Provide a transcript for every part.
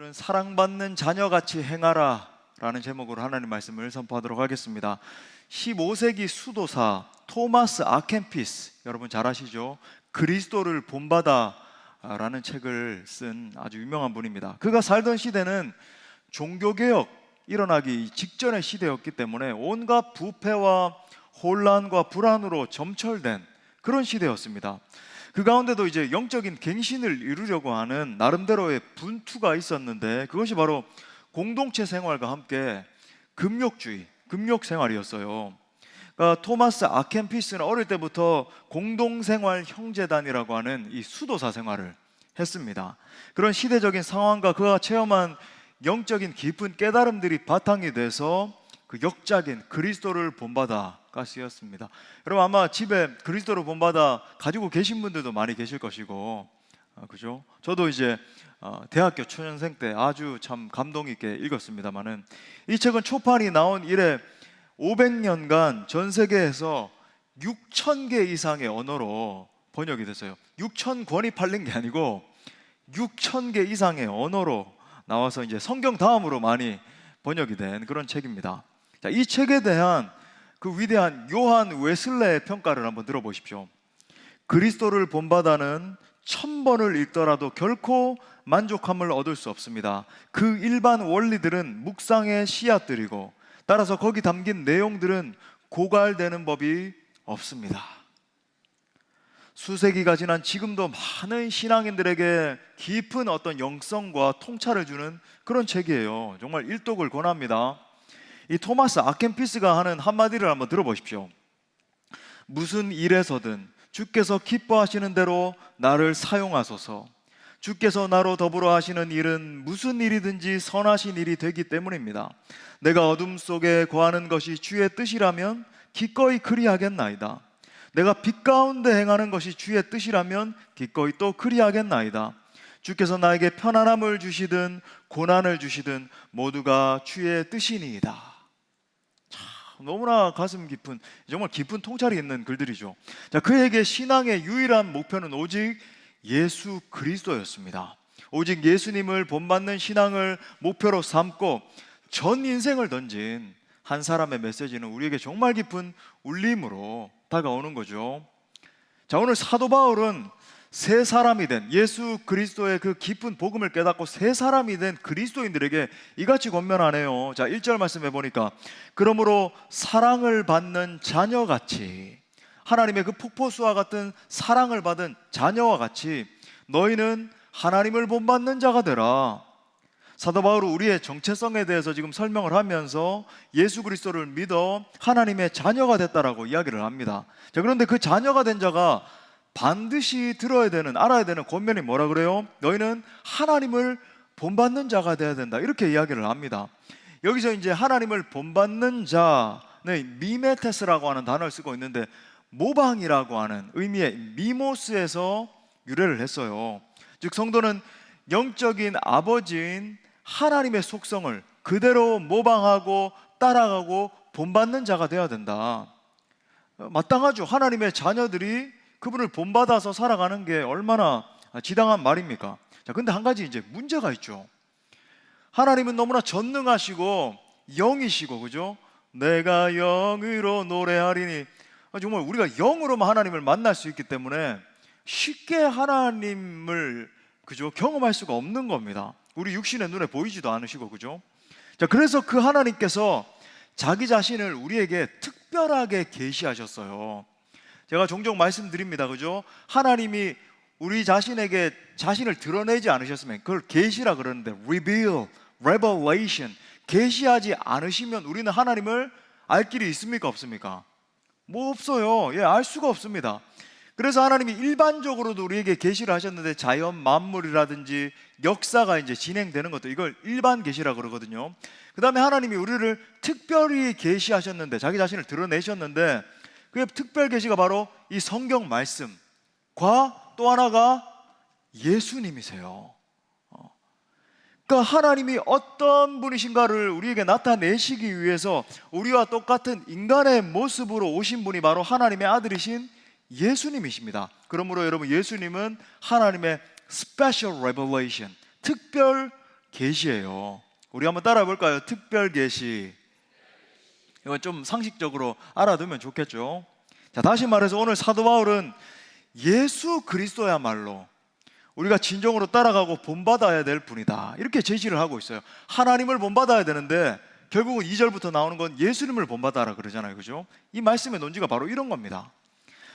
오늘은 사랑받는 자녀같이 행하라 라는 제목으로 하나님 말씀을 선포하도록 하겠습니다. 15세기 수도사 토마스 아켄피스, 여러분 잘 아시죠? 그리스도를 본받아 라는 책을 쓴 아주 유명한 분입니다. 그가 살던 시대는 종교개혁 일어나기 직전의 시대였기 때문에 온갖 부패와 혼란과 불안으로 점철된 그런 시대였습니다. 그 가운데도 이제 영적인 갱신을 이루려고 하는 나름대로의 분투가 있었는데, 그것이 바로 공동체 생활과 함께 금욕주의, 금욕 생활이었어요. 그러니까 토마스 아켄피스는 어릴 때부터 공동생활 형제단이라고 하는 이 수도사 생활을 했습니다. 그런 시대적인 상황과 그가 체험한 영적인 깊은 깨달음들이 바탕이 돼서 그 역작인 그리스도를 본받아가 쓰였습니다. 여러분 아마 집에 그리스도를 본받아 가지고 계신 분들도 많이 계실 것이고, 그죠? 저도 이제 대학교 초년생 때 아주 참 감동 있게 읽었습니다만은, 이 책은 초판이 나온 이래 500년간 전 세계에서 6,000개 이상의 언어로 번역이 됐어요. 6,000권이 팔린 게 아니고 6,000개 이상의 언어로 나와서 이제 성경 다음으로 많이 번역이 된 그런 책입니다. 자, 이 책에 대한 그 위대한 요한 웨슬레의 평가를 한번 들어보십시오. 그리스도를 본받아는 1000번을 읽더라도 결코 만족함을 얻을 수 없습니다. 그 일반 원리들은 묵상의 씨앗들이고, 따라서 거기 담긴 내용들은 고갈되는 법이 없습니다. 수세기가 지난 지금도 많은 신앙인들에게 깊은 어떤 영성과 통찰을 주는 그런 책이에요. 정말 일독을 권합니다. 이 토마스 아켄피스가 하는 한마디를 한번 들어보십시오. 무슨 일에서든 주께서 기뻐하시는 대로 나를 사용하소서. 주께서 나로 더불어 하시는 일은 무슨 일이든지 선하신 일이 되기 때문입니다. 내가 어둠 속에 거하는 것이 주의 뜻이라면 기꺼이 그리하겠나이다. 내가 빛 가운데 행하는 것이 주의 뜻이라면 기꺼이 또 그리하겠나이다. 주께서 나에게 편안함을 주시든 고난을 주시든 모두가 주의 뜻이니이다. 참, 너무나 가슴 깊은, 정말 깊은 통찰이 있는 글들이죠. 자, 그에게 신앙의 유일한 목표는 오직 예수 그리스도였습니다. 오직 예수님을 본받는 신앙을 목표로 삼고 전 인생을 던진 한 사람의 메시지는 우리에게 정말 깊은 울림으로 다가오는 거죠. 자, 오늘 사도 바울은 새 사람이 된 예수 그리스도의 그 깊은 복음을 깨닫고 새 사람이 된 그리스도인들에게 이같이 권면하네요. 자, 1절 말씀해 보니까, 그러므로 사랑을 받는 자녀같이, 하나님의 그 폭포수와 같은 사랑을 받은 자녀와 같이 너희는 하나님을 본받는 자가 되라. 사도 바울은 우리의 정체성에 대해서 지금 설명을 하면서 예수 그리스도를 믿어 하나님의 자녀가 됐다라고 이야기를 합니다. 자, 그런데 그 자녀가 된 자가 반드시 들어야 되는, 알아야 되는 권면이 뭐라 그래요? 너희는 하나님을 본받는 자가 돼야 된다, 이렇게 이야기를 합니다. 여기서 이제 하나님을 본받는 자는 미메테스라고 하는 단어를 쓰고 있는데, 모방이라고 하는 의미의 미모스에서 유래를 했어요. 즉 성도는 영적인 아버지인 하나님의 속성을 그대로 모방하고 따라가고 본받는 자가 되어야 된다. 마땅하죠. 하나님의 자녀들이 그분을 본받아서 살아가는 게 얼마나 지당한 말입니까? 자, 근데 한 가지 이제 문제가 있죠. 하나님은 너무나 전능하시고 영이시고, 그죠? 내가 영으로 노래하리니, 정말 우리가 영으로만 하나님을 만날 수 있기 때문에 쉽게 하나님을, 그죠, 경험할 수가 없는 겁니다. 우리 육신의 눈에 보이지도 않으시고, 그죠? 자, 그래서 그 하나님께서 자기 자신을 우리에게 특별하게 계시하셨어요. 제가 종종 말씀드립니다, 그죠? 하나님이 우리 자신에게 자신을 드러내지 않으셨으면 그걸 계시라 그러는데, reveal, revelation, 계시하지 않으시면 우리는 하나님을 알 길이 있습니까, 없습니까? 뭐 없어요. 예, 알 수가 없습니다. 그래서 하나님이 일반적으로도 우리에게 계시를 하셨는데, 자연 만물이라든지 역사가 이제 진행되는 것도 이걸 일반 계시라 그러거든요. 그 다음에 하나님이 우리를 특별히 계시하셨는데, 자기 자신을 드러내셨는데, 그게 특별 계시가 바로 이 성경 말씀과 또 하나가 예수님이세요. 그러니까 하나님이 어떤 분이신가를 우리에게 나타내시기 위해서 우리와 똑같은 인간의 모습으로 오신 분이 바로 하나님의 아들이신 예수님이십니다. 그러므로 여러분, 예수님은 하나님의 special revelation, 특별 계시예요. 우리 한번 따라 볼까요? 특별 계시. 이건 좀 상식적으로 알아두면 좋겠죠. 자, 다시 말해서 오늘 사도 바울은 예수 그리스도야말로 우리가 진정으로 따라가고 본받아야 될 분이다, 이렇게 제시를 하고 있어요. 하나님을 본받아야 되는데 결국은 2절부터 나오는 건 예수님을 본받아라 그러잖아요, 그죠? 이 말씀의 논지가 바로 이런 겁니다.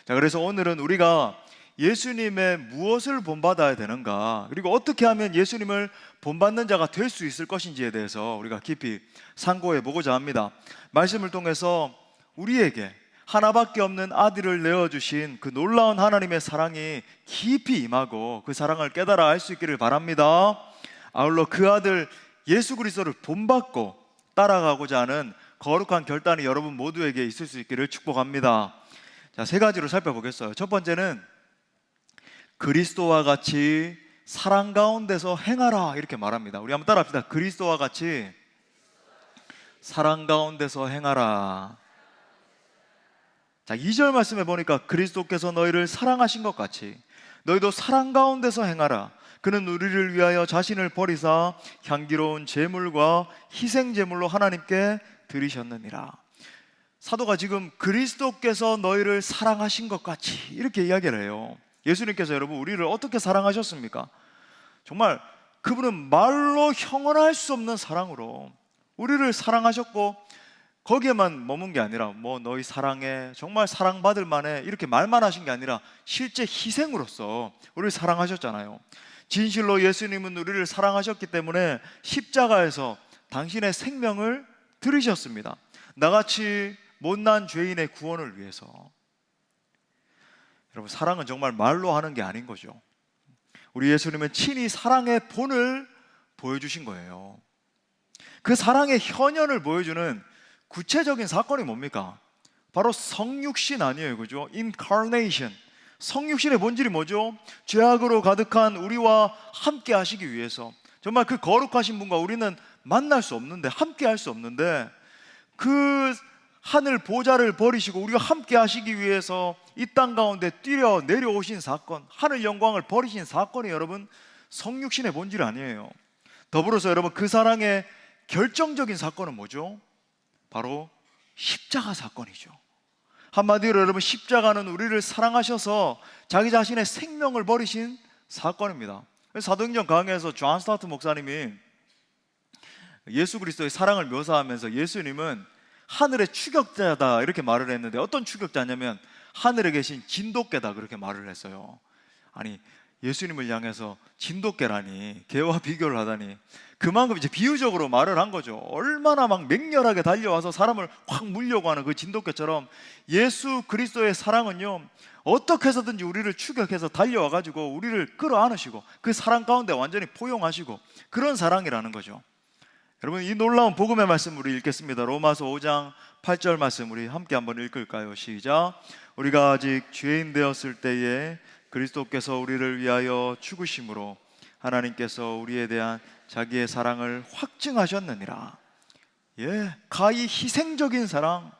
자, 그래서 오늘은 우리가 예수님의 무엇을 본받아야 되는가, 그리고 어떻게 하면 예수님을 본받는 자가 될 수 있을 것인지에 대해서 우리가 깊이 상고해 보고자 합니다. 말씀을 통해서 우리에게 하나밖에 없는 아들을 내어주신 그 놀라운 하나님의 사랑이 깊이 임하고 그 사랑을 깨달아 알 수 있기를 바랍니다. 아울러 그 아들 예수 그리스도를 본받고 따라가고자 하는 거룩한 결단이 여러분 모두에게 있을 수 있기를 축복합니다. 자, 세 가지로 살펴보겠어요. 첫 번째는 그리스도와 같이 사랑 가운데서 행하라, 이렇게 말합니다. 우리 한번 따라합시다. 그리스도와 같이 사랑 가운데서 행하라. 자, 2절 말씀에 보니까 그리스도께서 너희를 사랑하신 것 같이 너희도 사랑 가운데서 행하라. 그는 우리를 위하여 자신을 버리사 향기로운 제물과 희생 제물로 하나님께 드리셨느니라. 사도가 지금 그리스도께서 너희를 사랑하신 것 같이 이렇게 이야기를 해요. 예수님께서 여러분 우리를 어떻게 사랑하셨습니까? 정말 그분은 말로 형언할 수 없는 사랑으로 우리를 사랑하셨고, 거기에만 머문 게 아니라 뭐 너희 사랑해, 정말 사랑받을 만해, 이렇게 말만 하신 게 아니라 실제 희생으로서 우리를 사랑하셨잖아요. 진실로 예수님은 우리를 사랑하셨기 때문에 십자가에서 당신의 생명을 들이셨습니다. 나같이 못난 죄인의 구원을 위해서. 여러분, 사랑은 정말 말로 하는 게 아닌 거죠. 우리 예수님은 친히 사랑의 본을 보여주신 거예요. 그 사랑의 현현을 보여주는 구체적인 사건이 뭡니까? 바로 성육신 아니에요, 그죠? Incarnation. 성육신의 본질이 뭐죠? 죄악으로 가득한 우리와 함께 하시기 위해서, 정말 그 거룩하신 분과 우리는 만날 수 없는데, 함께 할 수 없는데, 그 하늘 보좌를 버리시고 우리가 함께 하시기 위해서 이 땅 가운데 뛰려 내려오신 사건, 하늘 영광을 버리신 사건이 여러분 성육신의 본질 아니에요. 더불어서 여러분 그 사랑의 결정적인 사건은 뭐죠? 바로 십자가 사건이죠. 한마디로 여러분 십자가는 우리를 사랑하셔서 자기 자신의 생명을 버리신 사건입니다. 사도행전 강해에서 존 스타트 목사님이 예수 그리스도의 사랑을 묘사하면서 예수님은 하늘의 추격자다 이렇게 말을 했는데, 어떤 추격자냐면 하늘에 계신 진돗개다 그렇게 말을 했어요. 아니, 예수님을 향해서 진돗개라니, 개와 비교를 하다니, 그만큼 이제 비유적으로 말을 한 거죠. 얼마나 막 맹렬하게 달려와서 사람을 확 물려고 하는 그 진돗개처럼 예수 그리스도의 사랑은요, 어떻게 해서든지 우리를 추격해서 달려와 가지고 우리를 끌어안으시고 그 사랑 가운데 완전히 포용하시고, 그런 사랑이라는 거죠. 여러분, 이 놀라운 복음의 말씀 우리 읽겠습니다. 로마서 5장 8절 말씀 우리 함께 한번 읽을까요? 시작. 우리가 아직 죄인 되었을 때에 그리스도께서 우리를 위하여 죽으심으로 하나님께서 우리에 대한 자기의 사랑을 확증하셨느니라. 예, 가히 희생적인 사랑,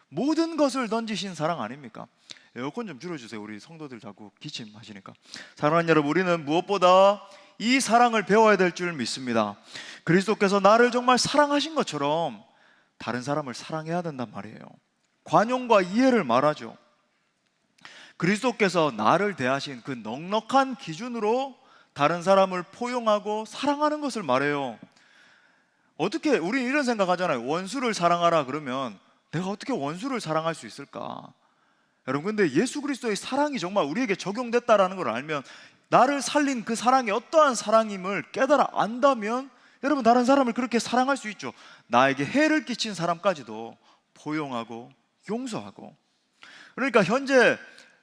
모든 것을 던지신 사랑 아닙니까? 에어컨 좀 줄여주세요. 우리 성도들 자꾸 기침하시니까. 사랑하는 여러분, 우리는 무엇보다 이 사랑을 배워야 될 줄 믿습니다. 그리스도께서 나를 정말 사랑하신 것처럼 다른 사람을 사랑해야 된단 말이에요. 관용과 이해를 말하죠. 그리스도께서 나를 대하신 그 넉넉한 기준으로 다른 사람을 포용하고 사랑하는 것을 말해요. 어떻게, 우리는 이런 생각하잖아요. 원수를 사랑하라 그러면 내가 어떻게 원수를 사랑할 수 있을까? 여러분, 근데 예수 그리스도의 사랑이 정말 우리에게 적용됐다라는 걸 알면, 나를 살린 그 사랑이 어떠한 사랑임을 깨달아 안다면 여러분, 다른 사람을 그렇게 사랑할 수 있죠. 나에게 해를 끼친 사람까지도 포용하고 용서하고. 그러니까 현재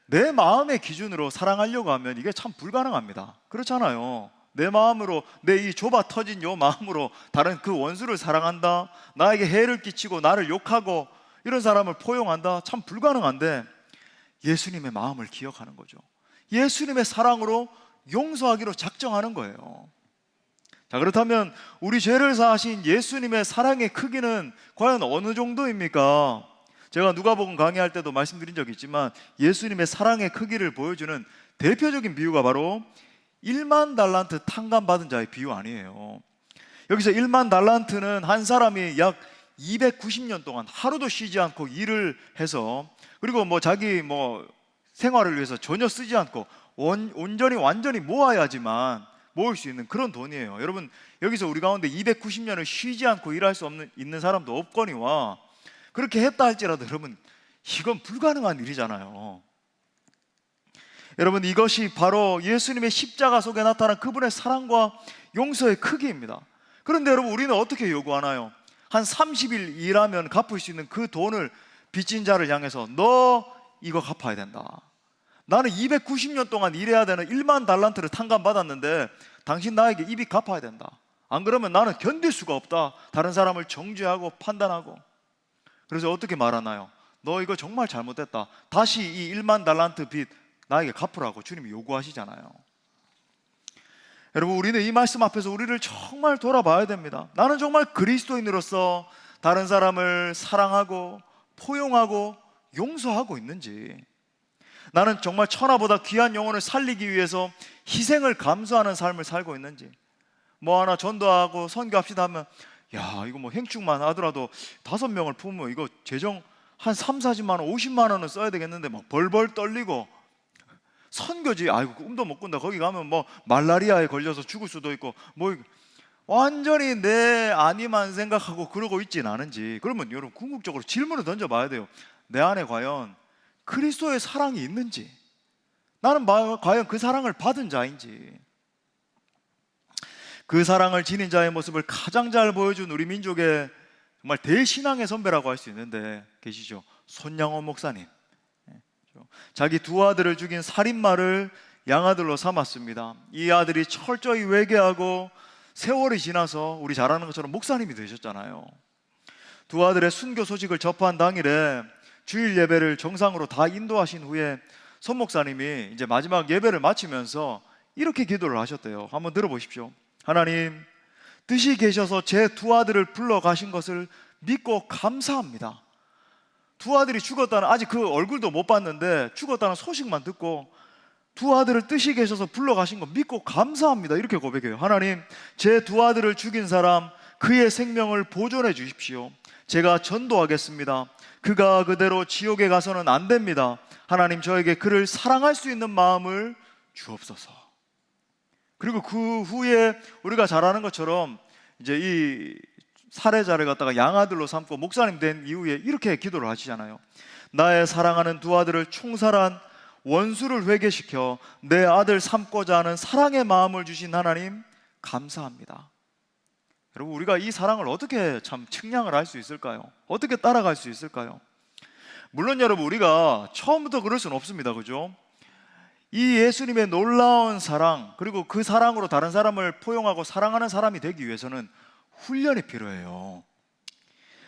내 마음의 기준으로 사랑하려고 하면 이게 참 불가능합니다. 그렇잖아요. 내 마음으로, 내 이 좁아 터진 요 마음으로 다른 그 원수를 사랑한다, 나에게 해를 끼치고 나를 욕하고 이런 사람을 포용한다, 참 불가능한데 예수님의 마음을 기억하는 거죠. 예수님의 사랑으로 용서하기로 작정하는 거예요. 자, 그렇다면 우리 죄를 사하신 예수님의 사랑의 크기는 과연 어느 정도입니까? 제가 누가복음 강의할 때도 말씀드린 적이 있지만, 예수님의 사랑의 크기를 보여주는 대표적인 비유가 바로 1만 달란트 탕감 받은 자의 비유 아니에요. 여기서 1만 달란트는 한 사람이 약 290년 동안 하루도 쉬지 않고 일을 해서, 그리고 뭐 자기 뭐 생활을 위해서 전혀 쓰지 않고 온전히 완전히 모아야지만 모을 수 있는 그런 돈이에요. 여러분, 여기서 우리 가운데 290년을 쉬지 않고 일할 수 있는 사람도 없거니와, 그렇게 했다 할지라도 여러분, 이건 불가능한 일이잖아요. 여러분, 이것이 바로 예수님의 십자가 속에 나타난 그분의 사랑과 용서의 크기입니다. 그런데 여러분, 우리는 어떻게 요구하나요? 한 30일 일하면 갚을 수 있는 그 돈을 빚진 자를 향해서 너 이거 갚아야 된다. 나는 290년 동안 일해야 되는 1만 달란트를 탕감받았는데 당신 나에게 이빚 갚아야 된다. 안 그러면 나는 견딜 수가 없다. 다른 사람을 정죄하고 판단하고. 그래서 어떻게 말하나요? 너 이거 정말 잘못했다. 다시 이 1만 달란트 빚 나에게 갚으라고 주님이 요구하시잖아요. 여러분, 우리는 이 말씀 앞에서 우리를 정말 돌아봐야 됩니다. 나는 정말 그리스도인으로서 다른 사람을 사랑하고 포용하고 용서하고 있는지, 나는 정말 천하보다 귀한 영혼을 살리기 위해서 희생을 감수하는 삶을 살고 있는지, 뭐 하나 전도하고 선교합시다 하면 야, 이거 뭐 행축만 하더라도 5명을 품으면 이거 재정 한 3, 40만 원, 50만 원은 써야 되겠는데 막 벌벌 떨리고, 선교지, 아이고 꿈도 못 꾼다. 거기 가면 뭐 말라리아에 걸려서 죽을 수도 있고, 뭐 완전히 내 안위만 생각하고 그러고 있진 않은지. 그러면 여러분, 궁극적으로 질문을 던져봐야 돼요. 내 안에 과연 그리스도의 사랑이 있는지, 나는 과연 그 사랑을 받은 자인지. 그 사랑을 지닌 자의 모습을 가장 잘 보여준 우리 민족의 정말 대신앙의 선배라고 할 수 있는데 계시죠? 손양원 목사님. 자기 두 아들을 죽인 살인마를 양아들로 삼았습니다. 이 아들이 철저히 회개하고 세월이 지나서 우리 잘 아는 것처럼 목사님이 되셨잖아요. 두 아들의 순교 소식을 접한 당일에 주일 예배를 정상으로 다 인도하신 후에 손 목사님이 이제 마지막 예배를 마치면서 이렇게 기도를 하셨대요. 한번 들어보십시오. 하나님, 뜻이 계셔서 제 두 아들을 불러가신 것을 믿고 감사합니다. 두 아들이 죽었다는, 아직 그 얼굴도 못 봤는데 죽었다는 소식만 듣고 두 아들을 뜻이 계셔서 불러가신 거 믿고 감사합니다. 이렇게 고백해요. 하나님, 제 두 아들을 죽인 사람 그의 생명을 보존해 주십시오. 제가 전도하겠습니다. 그가 그대로 지옥에 가서는 안 됩니다. 하나님, 저에게 그를 사랑할 수 있는 마음을 주옵소서. 그리고 그 후에 우리가 잘 아는 것처럼 이제 이 살해자를 갖다가 양아들로 삼고 목사님 된 이후에 이렇게 기도를 하시잖아요. 나의 사랑하는 두 아들을 총살한 원수를 회개시켜 내 아들 삼고자 하는 사랑의 마음을 주신 하나님 감사합니다. 여러분, 우리가 이 사랑을 어떻게 참 측량을 할 수 있을까요? 어떻게 따라갈 수 있을까요? 물론 여러분, 우리가 처음부터 그럴 수는 없습니다. 그죠? 이 예수님의 놀라운 사랑, 그리고 그 사랑으로 다른 사람을 포용하고 사랑하는 사람이 되기 위해서는 훈련이 필요해요.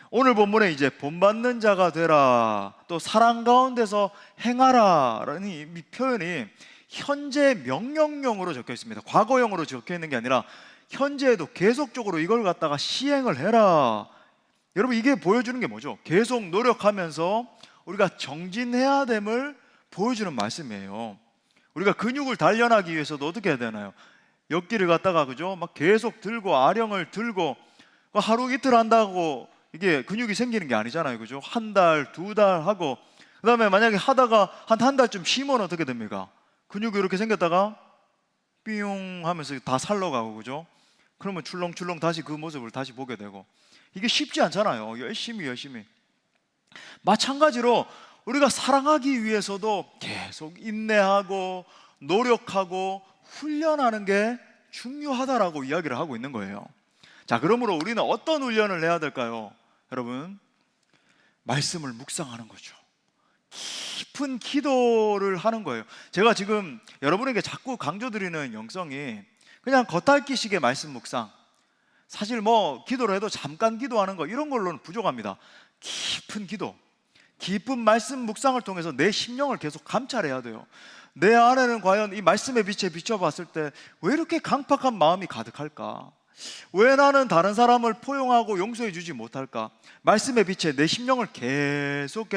오늘 본문에 이제 본받는 자가 되라, 또 사랑 가운데서 행하라라는 이 표현이 현재 명령형으로 적혀 있습니다. 과거형으로 적혀 있는 게 아니라 현재에도 계속적으로 이걸 갖다가 시행을 해라. 여러분, 이게 보여주는 게 뭐죠? 계속 노력하면서 우리가 정진해야 됨을 보여주는 말씀이에요. 우리가 근육을 단련하기 위해서도 어떻게 해야 되나요? 역기를 갖다가, 그죠? 막 계속 들고 아령을 들고 하루 이틀 한다고 이게 근육이 생기는 게 아니잖아요. 그죠? 한 달, 두 달 하고, 그 다음에 만약에 하다가 한 달쯤 쉬면 어떻게 됩니까? 근육이 이렇게 생겼다가 삐용 하면서 다 살러가고, 그죠? 그러면 출렁출렁 다시 그 모습을 다시 보게 되고, 이게 쉽지 않잖아요. 열심히 마찬가지로 우리가 사랑하기 위해서도 계속 인내하고 노력하고 훈련하는 게 중요하다라고 이야기를 하고 있는 거예요. 자, 그러므로 우리는 어떤 훈련을 해야 될까요? 여러분, 말씀을 묵상하는 거죠. 깊은 기도를 하는 거예요. 제가 지금 여러분에게 자꾸 강조드리는 영성이 그냥 겉핥기식의 말씀 묵상, 사실 뭐 기도를 해도 잠깐 기도하는 거 이런 걸로는 부족합니다. 깊은 기도, 깊은 말씀 묵상을 통해서 내 심령을 계속 감찰해야 돼요. 내 안에는 과연 이 말씀의 빛에 비춰봤을 때 왜 이렇게 강팍한 마음이 가득할까? 왜 나는 다른 사람을 포용하고 용서해 주지 못할까? 말씀의 빛에 내 심령을 계속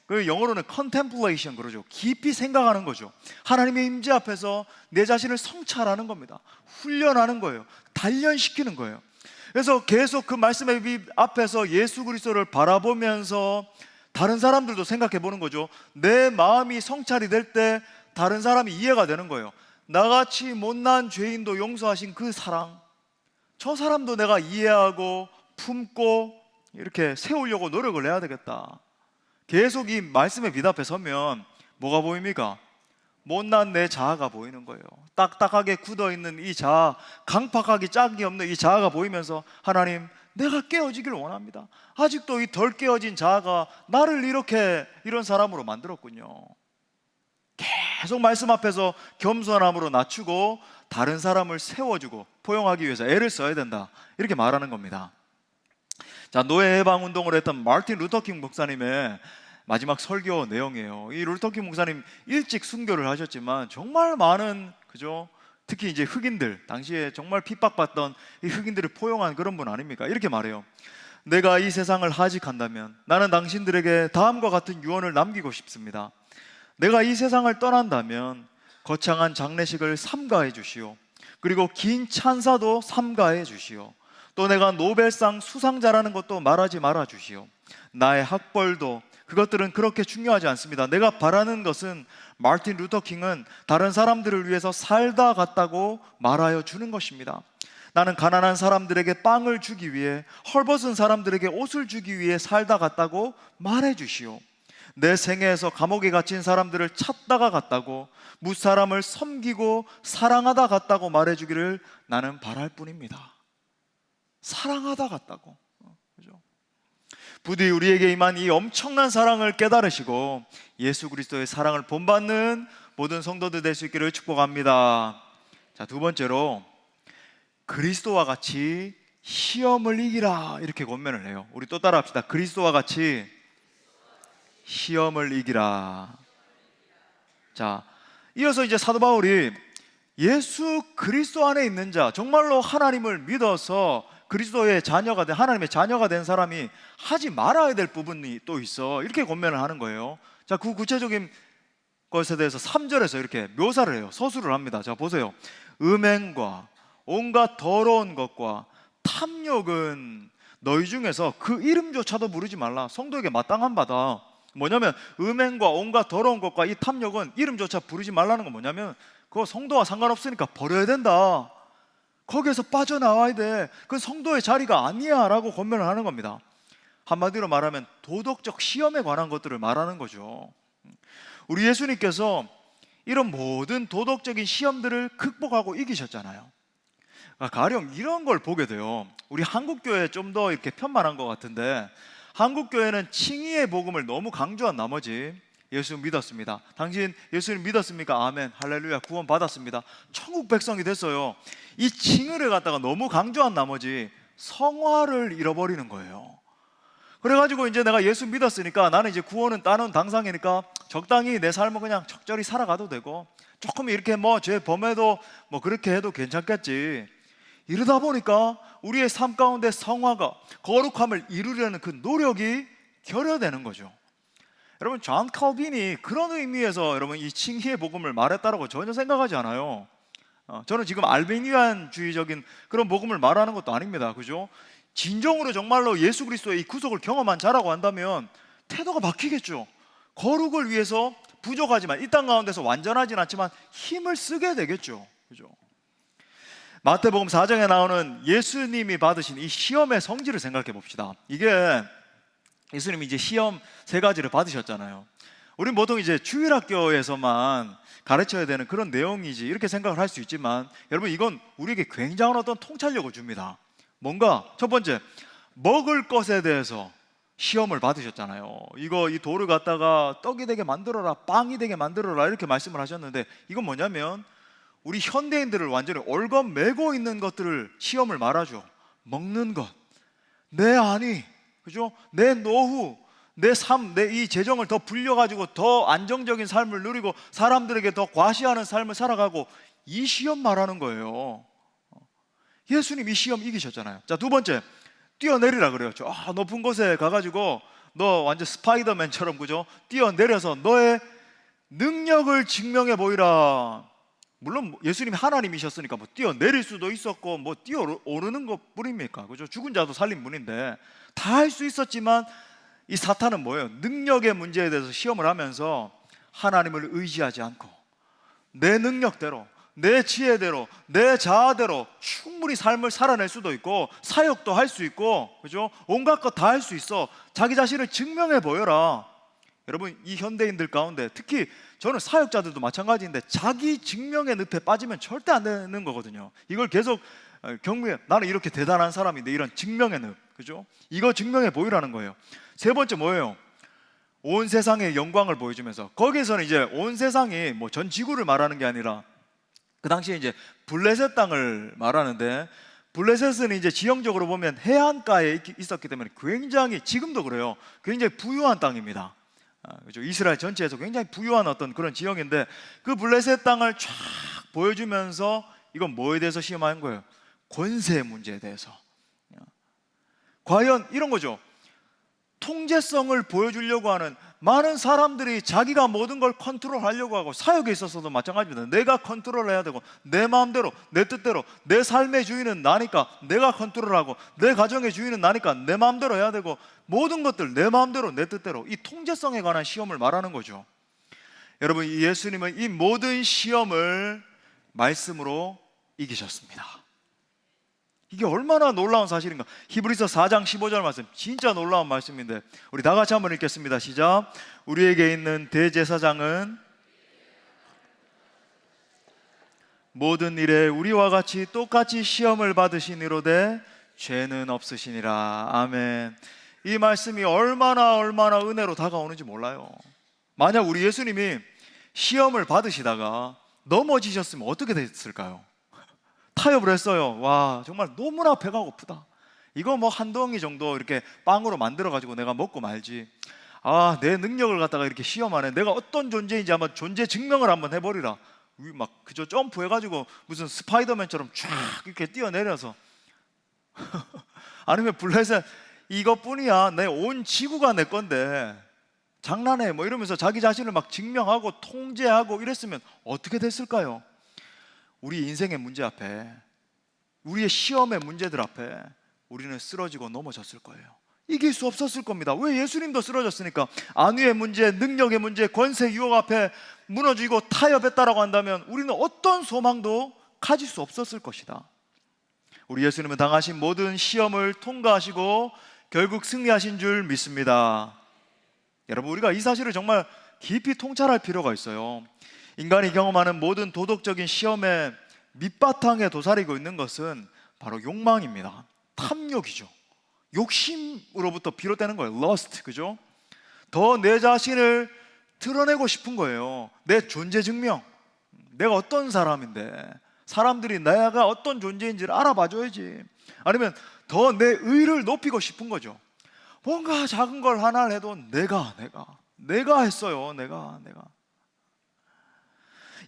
그 영어로는 contemplation 그러죠. 깊이 생각하는 거죠. 하나님의 임재 앞에서 내 자신을 성찰하는 겁니다. 훈련하는 거예요. 단련시키는 거예요. 그래서 계속 그 말씀의 앞에서 예수 그리스도를 바라보면서 다른 사람들도 생각해 보는 거죠. 내 마음이 성찰이 될 때 다른 사람이 이해가 되는 거예요. 나같이 못난 죄인도 용서하신 그 사랑, 저 사람도 내가 이해하고 품고 이렇게 세우려고 노력을 해야 되겠다. 계속 이 말씀의 빛 앞에 서면 뭐가 보입니까? 못난 내 자아가 보이는 거예요. 딱딱하게 굳어있는 이 자아, 강팍하기 짝이 없는 이 자아가 보이면서 하나님, 내가 깨어지길 원합니다. 아직도 이 덜 깨어진 자아가 나를 이런 사람으로 만들었군요. 계속 말씀 앞에서 겸손함으로 낮추고 다른 사람을 세워주고 포용하기 위해서 애를 써야 된다, 이렇게 말하는 겁니다. 자, 노예 해방 운동을 했던 마틴 루터킹 목사님의 마지막 설교 내용이에요. 이 루터킹 목사님 일찍 순교를 하셨지만 정말 많은, 그죠? 특히 이제 흑인들, 당시에 정말 핍박받던 이 흑인들을 포용한 그런 분 아닙니까? 이렇게 말해요. 내가 이 세상을 하직한다면 나는 당신들에게 다음과 같은 유언을 남기고 싶습니다. 내가 이 세상을 떠난다면 거창한 장례식을 삼가해 주시오. 그리고 긴 찬사도 삼가해 주시오. 또 내가 노벨상 수상자라는 것도 말하지 말아 주시오. 나의 학벌도, 그것들은 그렇게 중요하지 않습니다. 내가 바라는 것은 마틴 루터 킹은 다른 사람들을 위해서 살다 갔다고 말하여 주는 것입니다. 나는 가난한 사람들에게 빵을 주기 위해, 헐벗은 사람들에게 옷을 주기 위해 살다 갔다고 말해 주시오. 내 생애에서 감옥에 갇힌 사람들을 찾다가 갔다고, 무사람을 섬기고 사랑하다 갔다고 말해 주기를 나는 바랄 뿐입니다. 사랑하다 갔다고. 그죠? 부디 우리에게 임한 이 엄청난 사랑을 깨달으시고 예수 그리스도의 사랑을 본받는 모든 성도들 될 수 있기를 축복합니다. 자, 두 번째로 그리스도와 같이 시험을 이기라, 이렇게 권면을 해요. 우리 또 따라 합시다. 그리스도와 같이 시험을 이기라. 자, 이어서 이제 사도 바울이 예수 그리스도 안에 있는 자, 정말로 하나님을 믿어서 그리스도의 자녀가 된, 하나님의 자녀가 된 사람이 하지 말아야 될 부분이 또 있어, 이렇게 권면을 하는 거예요. 자, 그 구체적인 것에 대해서 3절에서 이렇게 묘사를 해요. 서술을 합니다. 자, 보세요. 음행과 온갖 더러운 것과 탐욕은 너희 중에서 그 이름조차도 부르지 말라. 성도에게 마땅한 바다. 뭐냐면 음행과 온갖 더러운 것과 이 탐욕은 이름조차 부르지 말라는 건 뭐냐면 그거 성도와 상관없으니까 버려야 된다. 거기에서 빠져나와야 돼. 그건 성도의 자리가 아니야 라고 권면을 하는 겁니다. 한마디로 말하면 도덕적 시험에 관한 것들을 말하는 거죠. 우리 예수님께서 이런 모든 도덕적인 시험들을 극복하고 이기셨잖아요. 가령 이런 걸 보게 돼요. 우리 한국교회 좀 더 이렇게 편만한 것 같은데, 한국교회는 칭의의 복음을 너무 강조한 나머지 예수 믿었습니다. 당신 예수님 믿었습니까? 아멘, 할렐루야, 구원 받았습니다. 천국 백성이 됐어요. 이 칭의를 갖다가 너무 강조한 나머지 성화를 잃어버리는 거예요. 그래가지고 이제 내가 예수 믿었으니까 나는 이제 구원은 따는 당상이니까 적당히 내 삶을 그냥 적절히 살아가도 되고, 조금 이렇게 뭐 죄 범해도 뭐 그렇게 해도 괜찮겠지. 이러다 보니까 우리의 삶 가운데 성화가, 거룩함을 이루려는 그 노력이 결여되는 거죠. 여러분, 존 칼빈이 그런 의미에서 여러분 이 칭의의 복음을 말했다라고 전혀 생각하지 않아요. 저는 지금 알베니안주의적인 그런 복음을 말하는 것도 아닙니다. 그죠? 진정으로 정말로 예수 그리스도의 이 구속을 경험한 자라고 한다면 태도가 바뀌겠죠. 거룩을 위해서 부족하지만, 이 땅 가운데서 완전하진 않지만 힘을 쓰게 되겠죠. 그죠? 마태복음 4장에 나오는 예수님이 받으신 이 시험의 성질을 생각해 봅시다. 이게 예수님이 이제 시험 3가지를 받으셨잖아요. 우린 보통 이제 주일학교에서만 가르쳐야 되는 그런 내용이지 이렇게 생각을 할 수 있지만, 여러분 이건 우리에게 굉장한 어떤 통찰력을 줍니다. 뭔가 첫 번째, 먹을 것에 대해서 시험을 받으셨잖아요. 이 돌을 갖다가 떡이 되게 만들어라, 빵이 되게 만들어라, 이렇게 말씀을 하셨는데, 이건 뭐냐면 우리 현대인들을 완전히 얽어매고 있는 것들을 시험을 말하죠. 먹는 것, 내 안위, 그죠? 내 노후, 내 삶, 내 이 재정을 더 불려가지고 더 안정적인 삶을 누리고 사람들에게 더 과시하는 삶을 살아가고, 이 시험 말하는 거예요. 예수님 이 시험 이기셨잖아요. 자, 두 번째, 뛰어내리라 그래요. 저 높은 곳에 가가지고 너 완전 스파이더맨처럼, 그죠? 뛰어내려서 너의 능력을 증명해 보이라. 물론 예수님이 하나님이셨으니까 뭐 뛰어내릴 수도 있었고 뭐 뛰어오르는 것 뿐입니까? 그죠? 죽은 자도 살린 분인데 다 할 수 있었지만 이 사탄은 뭐예요? 능력의 문제에 대해서 시험을 하면서 하나님을 의지하지 않고 내 능력대로, 내 지혜대로, 내 자아대로 충분히 삶을 살아낼 수도 있고 사역도 할 수 있고, 그죠? 온갖 것 다 할 수 있어. 자기 자신을 증명해 보여라. 여러분, 이 현대인들 가운데 특히 저는 사역자들도 마찬가지인데 자기 증명의 늪에 빠지면 절대 안 되는 거거든요. 이걸 계속 경외, 나는 이렇게 대단한 사람인데, 이런 증명의 늪, 그죠? 이거 증명해 보이라는 거예요. 세 번째 뭐예요? 온 세상의 영광을 보여주면서, 거기에서는 이제 온 세상이 뭐 전 지구를 말하는 게 아니라 그 당시에 이제 블레셋 땅을 말하는데, 블레셋은 이제 지형적으로 보면 해안가에 있었기 때문에 굉장히, 지금도 그래요, 굉장히 부유한 땅입니다. 그렇죠? 이스라엘 전체에서 굉장히 부유한 어떤 그런 지형인데, 그 블레셋 땅을 쫙 보여주면서 이건 뭐에 대해서 시험하는 거예요? 권세 문제에 대해서. 과연 이런 거죠. 통제성을 보여주려고 하는 많은 사람들이 자기가 모든 걸 컨트롤하려고 하고, 사역에 있어서도 마찬가지입니다. 내가 컨트롤해야 되고, 내 마음대로, 내 뜻대로, 내 삶의 주인은 나니까 내가 컨트롤하고, 내 가정의 주인은 나니까 내 마음대로 해야 되고, 모든 것들 내 마음대로, 내 뜻대로, 이 통제성에 관한 시험을 말하는 거죠. 여러분, 예수님은 이 모든 시험을 말씀으로 이기셨습니다. 이게 얼마나 놀라운 사실인가. 히브리서 4장 15절 말씀, 진짜 놀라운 말씀인데 우리 다 같이 한번 읽겠습니다. 시작. 우리에게 있는 대제사장은 모든 일에 우리와 같이 똑같이 시험을 받으시니로되 죄는 없으시니라. 아멘. 이 말씀이 얼마나 은혜로 다가오는지 몰라요. 만약 우리 예수님이 시험을 받으시다가 넘어지셨으면 어떻게 됐을까요? 타협을 했어요. 와, 정말 너무나 배가 고프다. 이거 뭐 한 덩이 정도 이렇게 빵으로 만들어가지고 내가 먹고 말지. 아, 내 능력을 갖다가 이렇게 시험하네. 내가 어떤 존재인지 한번 존재 증명을 한번 해버리라. 막 그저 점프해가지고 무슨 스파이더맨처럼 쫙 이렇게 뛰어내려서 아니면 블레셋 이것뿐이야, 내 온 지구가 내 건데 장난해 뭐 이러면서 자기 자신을 막 증명하고 통제하고 이랬으면 어떻게 됐을까요? 우리 인생의 문제 앞에, 우리의 시험의 문제들 앞에 우리는 쓰러지고 넘어졌을 거예요. 이길 수 없었을 겁니다. 왜? 예수님도 쓰러졌으니까. 안위의 문제, 능력의 문제, 권세, 유혹 앞에 무너지고 타협했다라고 한다면 우리는 어떤 소망도 가질 수 없었을 것이다. 우리 예수님은 당하신 모든 시험을 통과하시고 결국 승리하신 줄 믿습니다. 여러분, 우리가 이 사실을 정말 깊이 통찰할 필요가 있어요. 인간이 경험하는 모든 도덕적인 시험의 밑바탕에 도사리고 있는 것은 바로 욕망입니다. 탐욕이죠. 욕심으로부터 비롯되는 거예요. lust, 그죠? 더 내 자신을 드러내고 싶은 거예요. 내 존재 증명, 내가 어떤 사람인데 사람들이 내가 어떤 존재인지를 알아봐줘야지. 아니면 더 내 의를 높이고 싶은 거죠. 뭔가 작은 걸 하나 해도 내가 했어요. 내가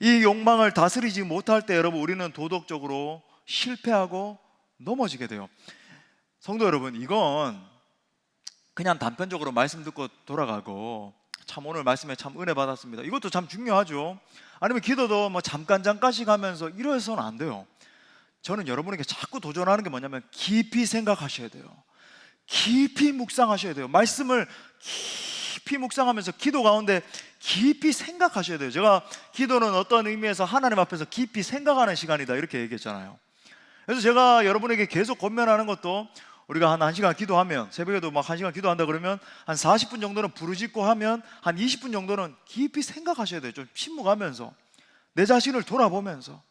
이 욕망을 다스리지 못할 때 여러분, 우리는 도덕적으로 실패하고 넘어지게 돼요. 성도 여러분, 이건 그냥 단편적으로 말씀 듣고 돌아가고 참 오늘 말씀에 참 은혜 받았습니다, 이것도 참 중요하죠. 아니면 기도도 뭐 잠깐씩 하면서 이러서는 안 돼요. 저는 여러분에게 자꾸 도전하는 게 뭐냐면 깊이 생각하셔야 돼요. 깊이 묵상하셔야 돼요. 말씀을 깊이 묵상하면서 기도 가운데 깊이 생각하셔야 돼요. 제가 기도는 어떤 의미에서 하나님 앞에서 깊이 생각하는 시간이다 이렇게 얘기했잖아요. 그래서 제가 여러분에게 계속 권면하는 것도, 우리가 한 1시간 기도하면, 새벽에도 막 1시간 기도한다 그러면 한 40분 정도는 부르짖고 하면 한 20분 정도는 깊이 생각하셔야 돼요. 좀 침묵하면서, 내 자신을 돌아보면서.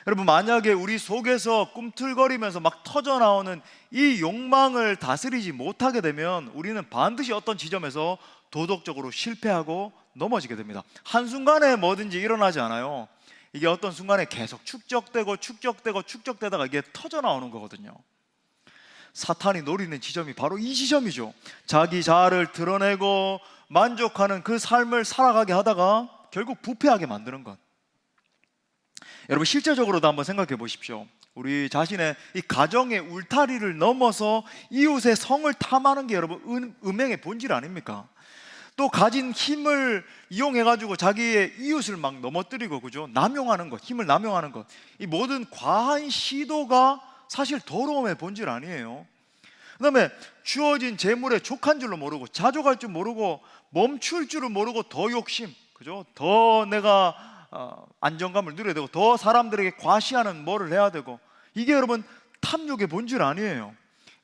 여러분, 만약에 우리 속에서 꿈틀거리면서 막 터져나오는 이 욕망을 다스리지 못하게 되면 우리는 반드시 어떤 지점에서 도덕적으로 실패하고 넘어지게 됩니다. 한순간에 뭐든지 일어나지 않아요. 이게 어떤 순간에 계속 축적되다가 이게 터져나오는 거거든요. 사탄이 노리는 지점이 바로 이 지점이죠. 자기 자아를 드러내고 만족하는 그 삶을 살아가게 하다가 결국 부패하게 만드는 것. 여러분, 실제적으로도 한번 생각해 보십시오. 우리 자신의 이 가정의 울타리를 넘어서 이웃의 성을 탐하는 게 여러분 음행의 본질 아닙니까? 또 가진 힘을 이용해가지고 자기의 이웃을 막 넘어뜨리고, 그죠? 남용하는 것, 힘을 남용하는 것, 이 모든 과한 시도가 사실 더러움의 본질 아니에요. 그 다음에 주어진 재물에 족한 줄로 모르고, 자족할 줄 모르고, 멈출 줄을 모르고 더 욕심, 그죠? 더 내가 안정감을 누려야 되고, 더 사람들에게 과시하는 뭐를 해야 되고, 이게 여러분 탐욕의 본질 아니에요.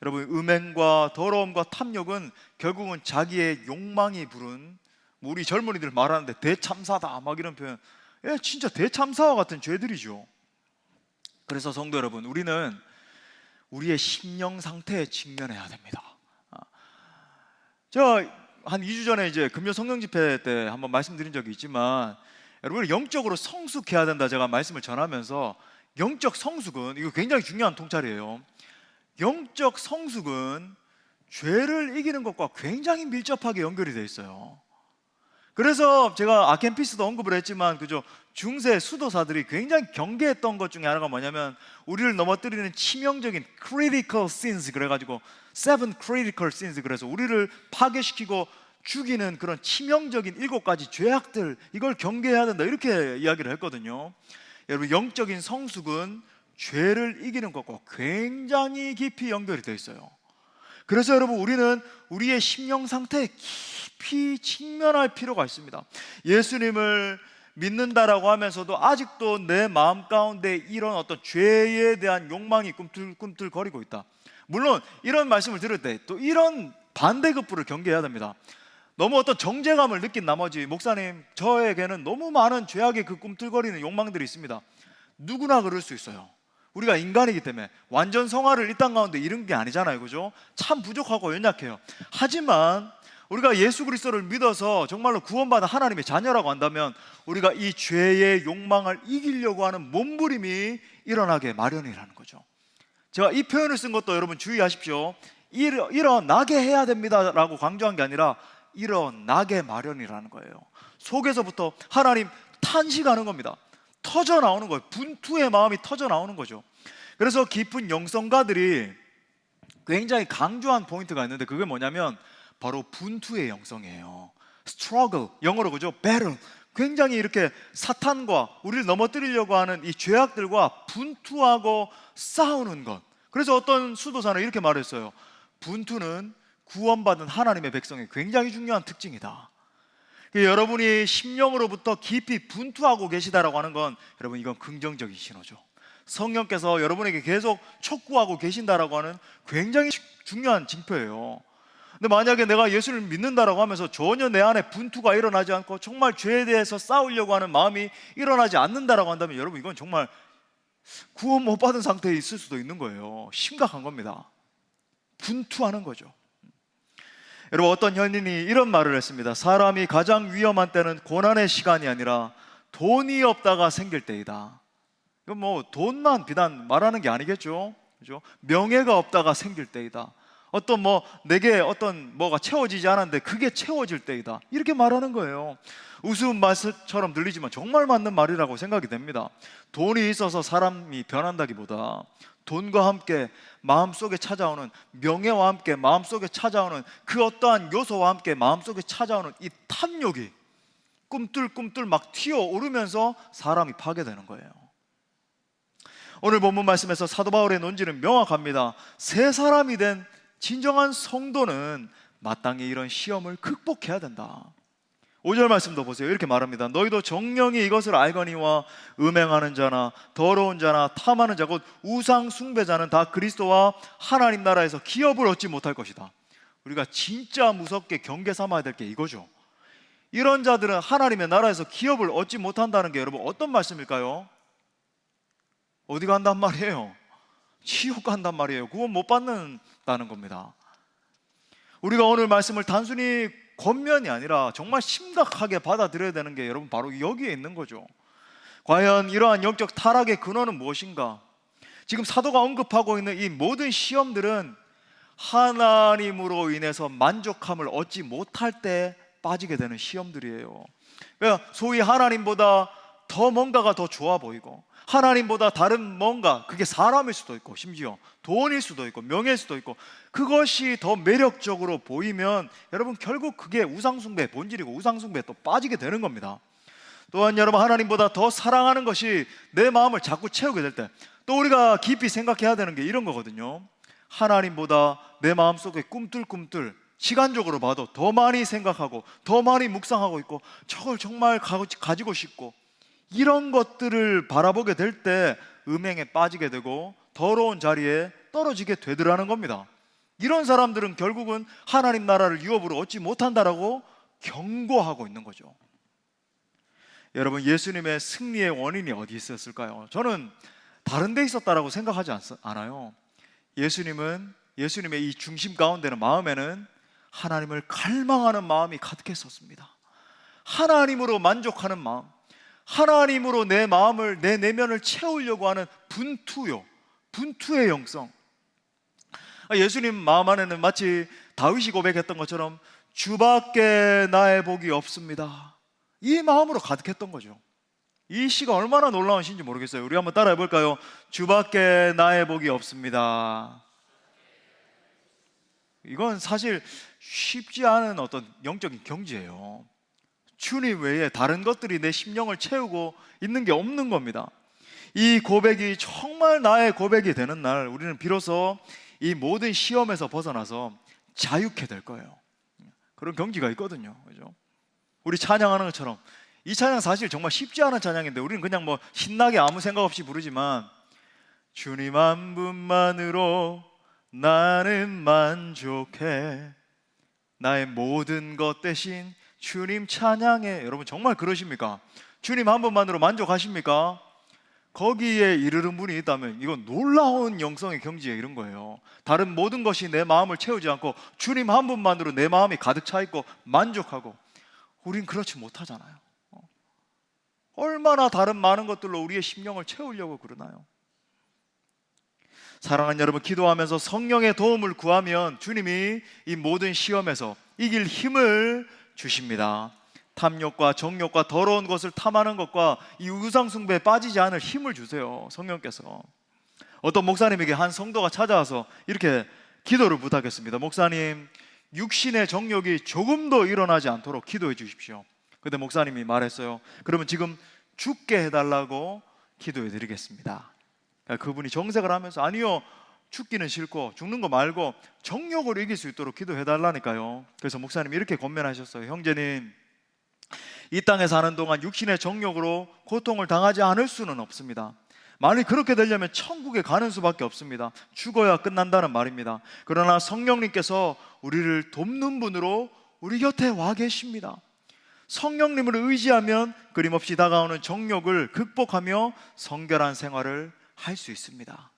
여러분, 음행과 더러움과 탐욕은 결국은 자기의 욕망이 부른, 우리 젊은이들 말하는데 대참사다 막 이런 표현, 진짜 대참사와 같은 죄들이죠. 그래서 성도 여러분, 우리는 우리의 심령 상태에 직면해야 됩니다. 제가 한 2주 전에 이제 금요 성령 집회 때 한번 말씀드린 적이 있지만, 여러분 영적으로 성숙해야 된다 제가 말씀을 전하면서, 영적 성숙은 이거 굉장히 중요한 통찰이에요. 영적 성숙은 죄를 이기는 것과 굉장히 밀접하게 연결이 되어 있어요. 그래서 제가 아켄피스도 언급을 했지만, 그죠? 중세 수도사들이 굉장히 경계했던 것 중에 하나가 뭐냐면, 우리를 넘어뜨리는 치명적인 critical sins, 그래가지고 seven critical sins, 그래서 우리를 파괴시키고 죽이는 그런 치명적인 7가지 죄악들, 이걸 경계해야 된다, 이렇게 이야기를 했거든요. 여러분, 영적인 성숙은 죄를 이기는 것과 굉장히 깊이 연결이 되어 있어요. 그래서 여러분, 우리는 우리의 심령 상태에 깊이 직면할 필요가 있습니다. 예수님을 믿는다라고 하면서도 아직도 내 마음 가운데 이런 어떤 죄에 대한 욕망이 꿈틀꿈틀거리고 있다. 물론 이런 말씀을 들을 때 또 이런 반대급부를 경계해야 됩니다. 너무 어떤 정죄감을 느낀 나머지, 목사님, 저에게는 너무 많은 죄악의 그 꿈틀거리는 욕망들이 있습니다. 누구나 그럴 수 있어요. 우리가 인간이기 때문에 완전 성화를 이 땅 가운데 이룬 게 아니잖아요, 그죠? 참 부족하고 연약해요. 하지만 우리가 예수 그리스도를 믿어서 정말로 구원받은 하나님의 자녀라고 한다면, 우리가 이 죄의 욕망을 이기려고 하는 몸부림이 일어나게 마련이라는 거죠. 제가 이 표현을 쓴 것도 여러분 주의하십시오. 일어나게 해야 됩니다 라고 강조한 게 아니라 일어나게 마련이라는 거예요. 속에서부터 하나님 탄식하는 겁니다. 터져 나오는 거예요. 분투의 마음이 터져 나오는 거죠. 그래서 깊은 영성가들이 굉장히 강조한 포인트가 있는데, 그게 뭐냐면 바로 분투의 영성이에요. struggle, 영어로 그죠? battle. 굉장히 이렇게 사탄과 우리를 넘어뜨리려고 하는 이 죄악들과 분투하고 싸우는 것. 그래서 어떤 수도사는 이렇게 말했어요. 분투는 구원받은 하나님의 백성의 굉장히 중요한 특징이다. 여러분이 심령으로부터 깊이 분투하고 계시다라고 하는 건, 여러분 이건 긍정적인 신호죠. 성령께서 여러분에게 계속 촉구하고 계신다라고 하는 굉장히 중요한 징표예요. 근데 만약에 내가 예수를 믿는다라고 하면서 전혀 내 안에 분투가 일어나지 않고 정말 죄에 대해서 싸우려고 하는 마음이 일어나지 않는다라고 한다면, 여러분 이건 정말 구원 못 받은 상태에 있을 수도 있는 거예요. 심각한 겁니다. 분투하는 거죠. 여러분, 어떤 현인이 이런 말을 했습니다. 사람이 가장 위험한 때는 고난의 시간이 아니라 돈이 없다가 생길 때이다. 이건 뭐 돈만 비단 말하는 게 아니겠죠, 그죠? 명예가 없다가 생길 때이다. 어떤 내게 어떤 뭐가 채워지지 않았는데 그게 채워질 때이다, 이렇게 말하는 거예요. 우스운 말처럼 들리지만 정말 맞는 말이라고 생각이 됩니다. 돈이 있어서 사람이 변한다기보다 돈과 함께 마음속에 찾아오는, 명예와 함께 마음속에 찾아오는 그 어떠한 요소와 함께 마음속에 찾아오는 이 탐욕이 꿈틀꿈틀 막 튀어오르면서 사람이 파괴되는 거예요. 오늘 본문 말씀에서 사도 바울의 논지는 명확합니다. 새 사람이 된 진정한 성도는 마땅히 이런 시험을 극복해야 된다. 5절 말씀도 보세요. 이렇게 말합니다. 너희도 정령이 이것을 알거니와 음행하는 자나 더러운 자나 탐하는 자 곧 우상 숭배자는 다 그리스도와 하나님 나라에서 기업을 얻지 못할 것이다. 우리가 진짜 무섭게 경계 삼아야 될 게 이거죠. 이런 자들은 하나님의 나라에서 기업을 얻지 못한다는 게 여러분 어떤 말씀일까요? 어디 간단 말이에요? 지옥 간단 말이에요. 구원 못 받는다는 겁니다. 우리가 오늘 말씀을 단순히 겉면이 아니라 정말 심각하게 받아들여야 되는 게 여러분 바로 여기에 있는 거죠. 과연 이러한 영적 타락의 근원은 무엇인가? 지금 사도가 언급하고 있는 이 모든 시험들은 하나님으로 인해서 만족함을 얻지 못할 때 빠지게 되는 시험들이에요. 그러니까 소위 하나님보다 더 뭔가가 더 좋아 보이고, 하나님보다 다른 뭔가, 그게 사람일 수도 있고 심지어 돈일 수도 있고 명예일 수도 있고, 그것이 더 매력적으로 보이면 여러분 결국 그게 우상숭배의 본질이고 우상숭배에 또 빠지게 되는 겁니다. 또한 여러분, 하나님보다 더 사랑하는 것이 내 마음을 자꾸 채우게 될 때, 또 우리가 깊이 생각해야 되는 게 이런 거거든요. 하나님보다 내 마음속에 꿈틀꿈틀 시간적으로 봐도 더 많이 생각하고 더 많이 묵상하고 있고, 저걸 정말 가지고 싶고, 이런 것들을 바라보게 될 때 음행에 빠지게 되고 더러운 자리에 떨어지게 되더라는 겁니다. 이런 사람들은 결국은 하나님 나라를 유업으로 얻지 못한다라고 경고하고 있는 거죠. 여러분, 예수님의 승리의 원인이 어디 있었을까요? 저는 다른 데 있었다라고 생각하지 않아요. 예수님의 이 중심 가운데는, 마음에는 하나님을 갈망하는 마음이 가득했었습니다. 하나님으로 만족하는 마음, 하나님으로 내 마음을, 내 내면을 채우려고 하는 분투의 영성. 예수님 마음 안에는 마치 다윗이 고백했던 것처럼 주밖에 나의 복이 없습니다, 이 마음으로 가득했던 거죠. 이 시가 얼마나 놀라운 시인지 모르겠어요. 우리 한번 따라해 볼까요? 주밖에 나의 복이 없습니다. 이건 사실 쉽지 않은 어떤 영적인 경지예요. 주님 외에 다른 것들이 내 심령을 채우고 있는 게 없는 겁니다. 이 고백이 정말 나의 고백이 되는 날, 우리는 비로소 이 모든 시험에서 벗어나서 자유케 될 거예요. 그런 경지가 있거든요. 그죠? 우리 찬양하는 것처럼, 이 찬양 사실 정말 쉽지 않은 찬양인데 우리는 그냥 뭐 신나게 아무 생각 없이 부르지만, 주님 한 분만으로 나는 만족해, 나의 모든 것 대신 주님 찬양해. 여러분 정말 그러십니까? 주님 한 분만으로 만족하십니까? 거기에 이르는 분이 있다면 이건 놀라운 영성의 경지에 이른 거예요. 다른 모든 것이 내 마음을 채우지 않고 주님 한 분만으로 내 마음이 가득 차 있고 만족하고, 우린 그렇지 못하잖아요. 얼마나 다른 많은 것들로 우리의 심령을 채우려고 그러나요? 사랑하는 여러분, 기도하면서 성령의 도움을 구하면 주님이 이 모든 시험에서 이길 힘을 주십니다. 탐욕과 정욕과 더러운 것을 탐하는 것과 이 우상숭배에 빠지지 않을 힘을 주세요, 성령께서. 어떤 목사님에게 한 성도가 찾아와서 이렇게 기도를 부탁했습니다. 목사님, 육신의 정욕이 조금도 일어나지 않도록 기도해 주십시오. 근데 목사님이 말했어요. 그러면 지금 죽게 해달라고 기도해 드리겠습니다. 그분이 정색을 하면서, 아니요, 죽기는 싫고 죽는 거 말고 정욕을 이길 수 있도록 기도해 달라니까요. 그래서 목사님이 이렇게 권면하셨어요. 형제님, 이 땅에 사는 동안 육신의 정욕으로 고통을 당하지 않을 수는 없습니다. 만일 그렇게 되려면 천국에 가는 수밖에 없습니다. 죽어야 끝난다는 말입니다. 그러나 성령님께서 우리를 돕는 분으로 우리 곁에 와 계십니다. 성령님을 의지하면 끊임없이 다가오는 정욕을 극복하며 성결한 생활을 할 수 있습니다.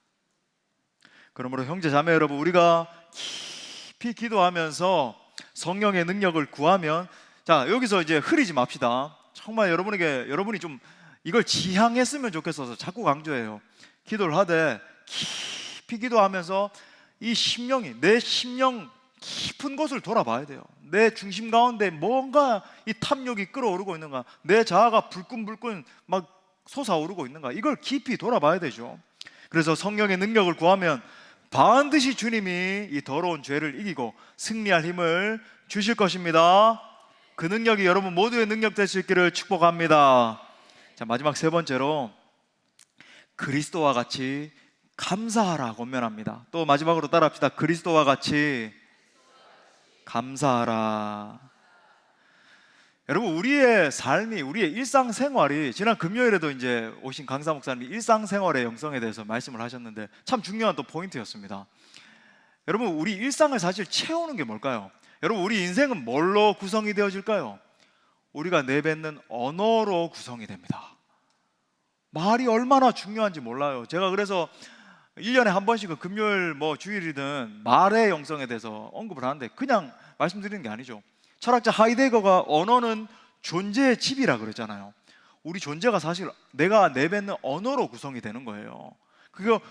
그러므로 형제 자매 여러분, 우리가 깊이 기도하면서 성령의 능력을 구하면, 자, 여기서 이제 흐리지 맙시다. 정말 여러분이 좀 이걸 지향했으면 좋겠어서 자꾸 강조해요. 기도를 하되 깊이 기도하면서 이 심령이, 내 심령 깊은 곳을 돌아봐야 돼요. 내 중심 가운데 뭔가 이 탐욕이 끌어오르고 있는가, 내 자아가 불끈불끈 막 솟아오르고 있는가, 이걸 깊이 돌아봐야 되죠. 그래서 성령의 능력을 구하면 반드시 주님이 이 더러운 죄를 이기고 승리할 힘을 주실 것입니다. 그 능력이 여러분 모두의 능력 될 수 있기를 축복합니다. 자, 마지막 세 번째로 그리스도와 같이 감사하라 권면합니다. 또 마지막으로 따라합시다. 그리스도와 같이 감사하라. 여러분, 우리의 삶이, 우리의 일상생활이, 지난 금요일에도 이제 오신 강사 목사님이 일상생활의 영성에 대해서 말씀을 하셨는데 참 중요한 또 포인트였습니다. 여러분, 우리 일상을 사실 채우는 게 뭘까요? 여러분, 우리 인생은 뭘로 구성이 되어질까요? 우리가 내뱉는 언어로 구성이 됩니다. 말이 얼마나 중요한지 몰라요. 제가 그래서 1년에 한 번씩은 금요일 뭐 주일이든 말의 영성에 대해서 언급을 하는데, 그냥 말씀드리는 게 아니죠. 철학자 하이데거가 언어는 존재의 집이라 그랬잖아요. 우리 존재가 사실 내가 내뱉는 언어로 구성이 되는 거예요.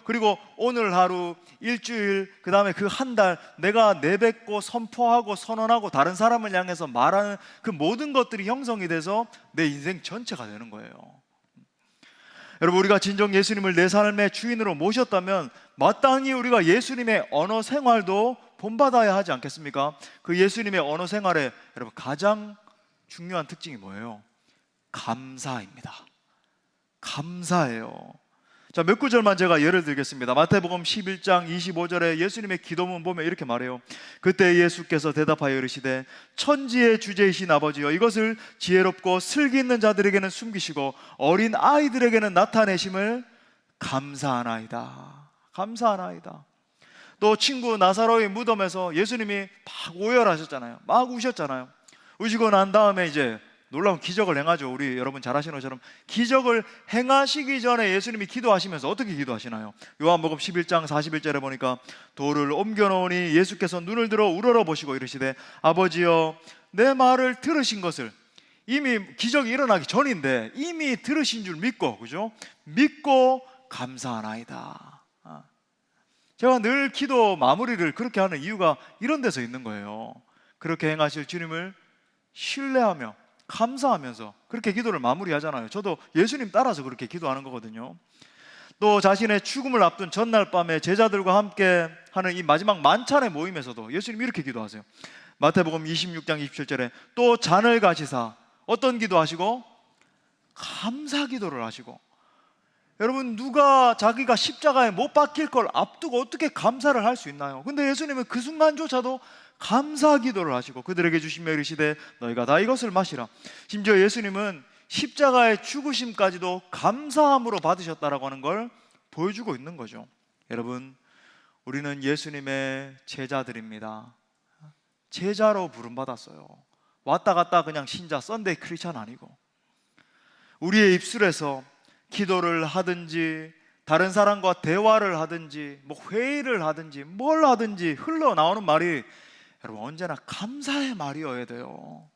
그리고 오늘 하루, 일주일, 그 다음에 그 한 달 내가 내뱉고 선포하고 선언하고 다른 사람을 향해서 말하는 그 모든 것들이 형성이 돼서 내 인생 전체가 되는 거예요. 여러분, 우리가 진정 예수님을 내 삶의 주인으로 모셨다면 마땅히 우리가 예수님의 언어 생활도 본받아야 하지 않겠습니까? 그 예수님의 언어 생활에 여러분 가장 중요한 특징이 뭐예요? 감사입니다. 감사해요. 자, 몇 구절만 제가 예를 들겠습니다. 마태복음 11장 25절에 예수님의 기도문 보면 이렇게 말해요. 그때 예수께서 대답하여 이르시되 천지의 주제이신 아버지여, 이것을 지혜롭고 슬기 있는 자들에게는 숨기시고 어린 아이들에게는 나타내심을 감사하나이다. 감사하나이다. 또 친구 나사로의 무덤에서 예수님이 막 오열하셨잖아요. 막 우셨잖아요. 우시고 난 다음에 이제 놀라운 기적을 행하죠. 우리 여러분 잘 아시는 것처럼 기적을 행하시기 전에 예수님이 기도하시면서 어떻게 기도하시나요? 요한복음 11장 41절에 보니까 돌을 옮겨놓으니 예수께서 눈을 들어 우러러 보시고 이르시되 아버지여, 내 말을 들으신 것을, 이미 기적이 일어나기 전인데 이미 들으신 줄 믿고, 그죠? 믿고 감사하나이다. 제가 늘 기도 마무리를 그렇게 하는 이유가 이런 데서 있는 거예요. 그렇게 행하실 주님을 신뢰하며 감사하면서 그렇게 기도를 마무리하잖아요. 저도 예수님 따라서 그렇게 기도하는 거거든요. 또 자신의 죽음을 앞둔 전날 밤에 제자들과 함께 하는 이 마지막 만찬의 모임에서도 예수님이 이렇게 기도하세요. 마태복음 26장 27절에 또 잔을 가지사 어떤 기도하시고? 감사 기도를 하시고. 여러분, 누가 자기가 십자가에 못 박힐 걸 앞두고 어떻게 감사를 할 수 있나요? 근데 예수님은 그 순간조차도 감사 기도를 하시고 그들에게 주시며 이르시되 너희가 다 이것을 마시라. 심지어 예수님은 십자가의 죽으심까지도 감사함으로 받으셨다라고 하는 걸 보여주고 있는 거죠. 여러분, 우리는 예수님의 제자들입니다. 제자로 부름받았어요. 왔다 갔다 그냥 신자 썬데이 크리스찬 아니고, 우리의 입술에서 기도를 하든지 다른 사람과 대화를 하든지 뭐 회의를 하든지 뭘 하든지 흘러나오는 말이 여러분 언제나 감사의 말이어야 돼요.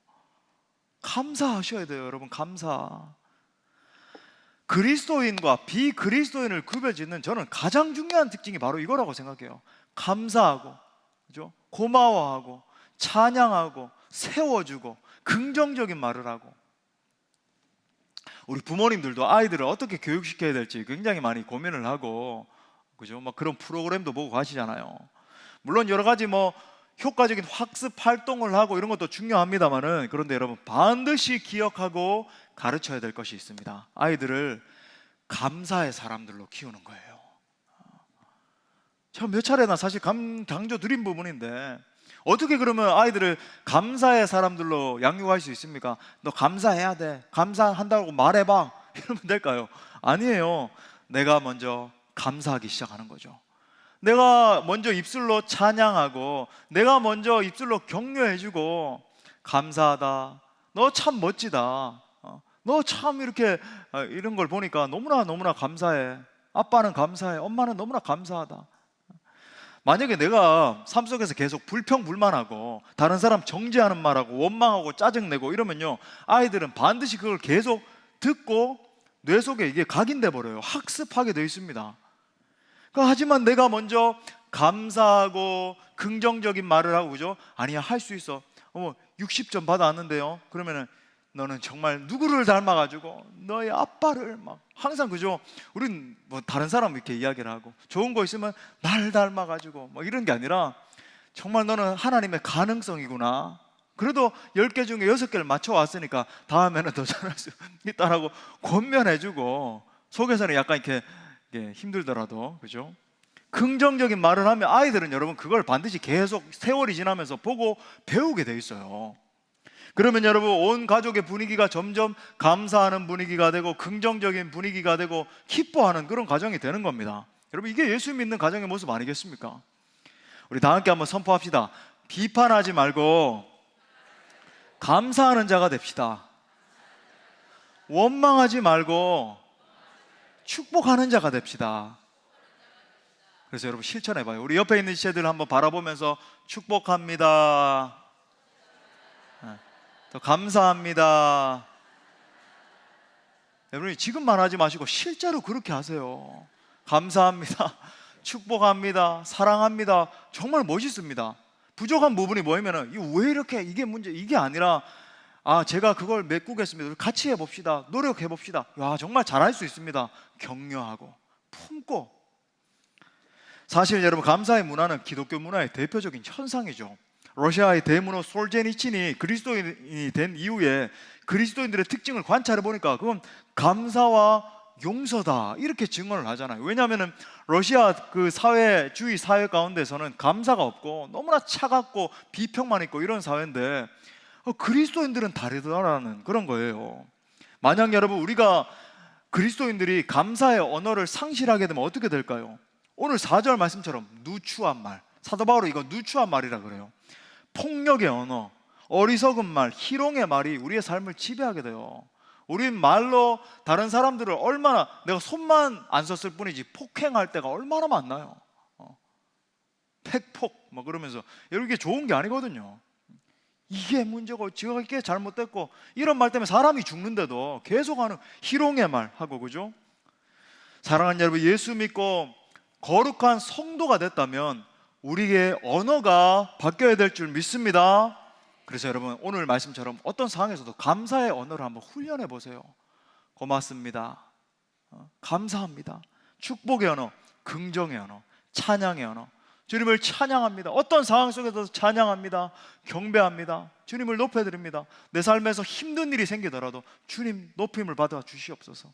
감사하셔야 돼요. 여러분, 감사. 그리스도인과 비그리스도인을 구별짓는 저는 가장 중요한 특징이 바로 이거라고 생각해요. 감사하고, 그죠? 고마워하고, 찬양하고, 세워주고, 긍정적인 말을 하고. 우리 부모님들도 아이들을 어떻게 교육시켜야 될지 굉장히 많이 고민을 하고, 그죠? 막 그런 프로그램도 보고 가시잖아요. 물론 여러 가지 뭐 효과적인 학습 활동을 하고 이런 것도 중요합니다만은, 그런데 여러분 반드시 기억하고 가르쳐야 될 것이 있습니다. 아이들을 감사의 사람들로 키우는 거예요. 제가 몇 차례나 사실 강조 드린 부분인데, 어떻게 그러면 아이들을 감사의 사람들로 양육할 수 있습니까? 너 감사해야 돼, 감사한다고 말해봐, 이러면 될까요? 아니에요. 내가 먼저 감사하기 시작하는 거죠. 내가 먼저 입술로 찬양하고, 내가 먼저 입술로 격려해주고, 감사하다, 너 참 멋지다, 너 참 이렇게 이런 걸 보니까 너무나 감사해, 아빠는 감사해, 엄마는 너무나 감사하다. 만약에 내가 삶 속에서 계속 불평불만하고 다른 사람 정죄하는 말하고 원망하고 짜증내고 이러면요, 아이들은 반드시 그걸 계속 듣고 뇌 속에 이게 각인돼 버려요. 학습하게 돼 있습니다. 하지만 내가 먼저 감사하고 긍정적인 말을 하고, 그죠? 아니야, 할 수 있어. 60점 받아왔는데요. 그러면은 너는 정말 누구를 닮아가지고 너의 아빠를 막 항상, 그죠? 우린 뭐 다른 사람 이렇게 이야기를 하고, 좋은 거 있으면 날 닮아가지고 뭐 이런 게 아니라 정말 너는 하나님의 가능성이구나. 그래도 10개 중에 6개를 맞춰왔으니까 다음에는 더 잘할 수 있다라고 권면해주고, 속에서는 약간 이렇게 힘들더라도, 그죠? 긍정적인 말을 하면 아이들은 여러분 그걸 반드시 계속 세월이 지나면서 보고 배우게 돼 있어요. 그러면 여러분 온 가족의 분위기가 점점 감사하는 분위기가 되고 긍정적인 분위기가 되고 기뻐하는 그런 가정이 되는 겁니다. 여러분, 이게 예수 믿는 가정의 모습 아니겠습니까? 우리 다 함께 한번 선포합시다. 비판하지 말고 감사하는 자가 됩시다. 원망하지 말고 축복하는 자가 됩시다. 그래서 여러분 실천해봐요. 우리 옆에 있는 지체들 한번 바라보면서 축복합니다, 더 감사합니다. 여러분이 지금만 하지 마시고 실제로 그렇게 하세요. 감사합니다, 축복합니다, 사랑합니다. 정말 멋있습니다. 부족한 부분이 뭐냐면은 왜 이렇게 이게 문제, 이게 아니라 제가 그걸 메꾸겠습니다. 우리 같이 해봅시다. 노력해봅시다. 야, 정말 잘할 수 있습니다. 격려하고 품고. 사실 여러분, 감사의 문화는 기독교 문화의 대표적인 현상이죠. 러시아의 대문호 솔제니친이 그리스도인이 된 이후에 그리스도인들의 특징을 관찰해 보니까 그건 감사와 용서다, 이렇게 증언을 하잖아요. 왜냐하면 러시아 그 사회주의 사회 가운데서는 감사가 없고 너무나 차갑고 비평만 있고 이런 사회인데, 그리스도인들은 다르다라는 그런 거예요. 만약 여러분, 우리가 그리스도인들이 감사의 언어를 상실하게 되면 어떻게 될까요? 오늘 4절 말씀처럼 누추한 말, 사도 바울은 이거 누추한 말이라 그래요. 폭력의 언어, 어리석은 말, 희롱의 말이 우리의 삶을 지배하게 돼요. 우린 말로 다른 사람들을 얼마나, 내가 손만 안 썼을 뿐이지 폭행할 때가 얼마나 많나요? 팩폭 뭐 그러면서, 여러분, 이게 좋은 게 아니거든요. 이게 문제고 지가 이게 잘못됐고 이런 말 때문에 사람이 죽는데도 계속하는 희롱의 말 하고, 그죠? 사랑하는 여러분, 예수 믿고 거룩한 성도가 됐다면 우리의 언어가 바뀌어야 될 줄 믿습니다. 그래서 여러분, 오늘 말씀처럼 어떤 상황에서도 감사의 언어를 한번 훈련해 보세요. 고맙습니다, 감사합니다, 축복의 언어, 긍정의 언어, 찬양의 언어. 주님을 찬양합니다. 어떤 상황 속에서도 찬양합니다. 경배합니다. 주님을 높여드립니다. 내 삶에서 힘든 일이 생기더라도 주님 높임을 받아 주시옵소서.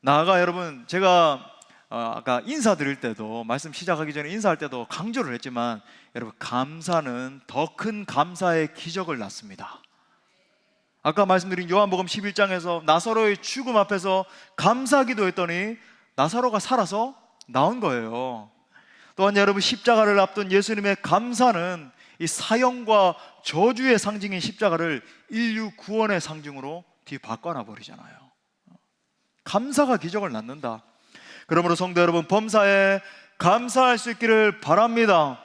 나아가 여러분, 제가 아까 인사드릴 때도, 말씀 시작하기 전에 인사할 때도 강조를 했지만, 여러분, 감사는 더 큰 감사의 기적을 낳습니다. 아까 말씀드린 요한복음 11장에서 나사로의 죽음 앞에서 감사 기도했더니 나사로가 살아서 나온 거예요. 또한 여러분, 십자가를 앞둔 예수님의 감사는 이 사형과 저주의 상징인 십자가를 인류 구원의 상징으로 뒤바꿔놔 버리잖아요. 감사가 기적을 낳는다. 그러므로 성도 여러분, 범사에 감사할 수 있기를 바랍니다.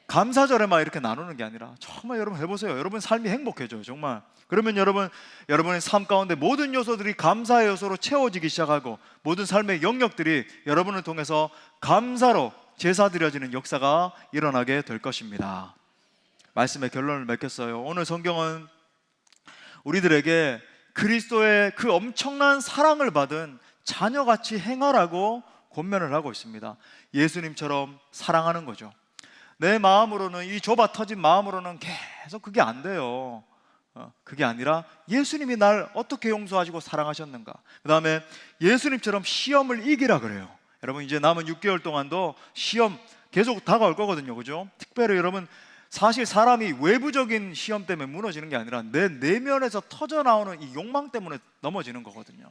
감사절에만 이렇게 나누는 게 아니라 정말 여러분 해보세요. 여러분 삶이 행복해져요, 정말. 그러면 여러분의 삶 가운데 모든 요소들이 감사의 요소로 채워지기 시작하고, 모든 삶의 영역들이 여러분을 통해서 감사로 제사드려지는 역사가 일어나게 될 것입니다. 말씀의 결론을 맺겠어요. 오늘 성경은 우리들에게 그리스도의 그 엄청난 사랑을 받은 자녀같이 행하라고 권면을 하고 있습니다. 예수님처럼 사랑하는 거죠. 내 마음으로는, 이 좁아 터진 마음으로는 계속 그게 안 돼요. 그게 아니라 예수님이 날 어떻게 용서하시고 사랑하셨는가, 그 다음에 예수님처럼 시험을 이기라 그래요. 여러분, 이제 남은 6개월 동안도 시험 계속 다가올 거거든요, 그죠? 특별히 여러분, 사실 사람이 외부적인 시험 때문에 무너지는 게 아니라 내 내면에서 터져나오는 이 욕망 때문에 넘어지는 거거든요.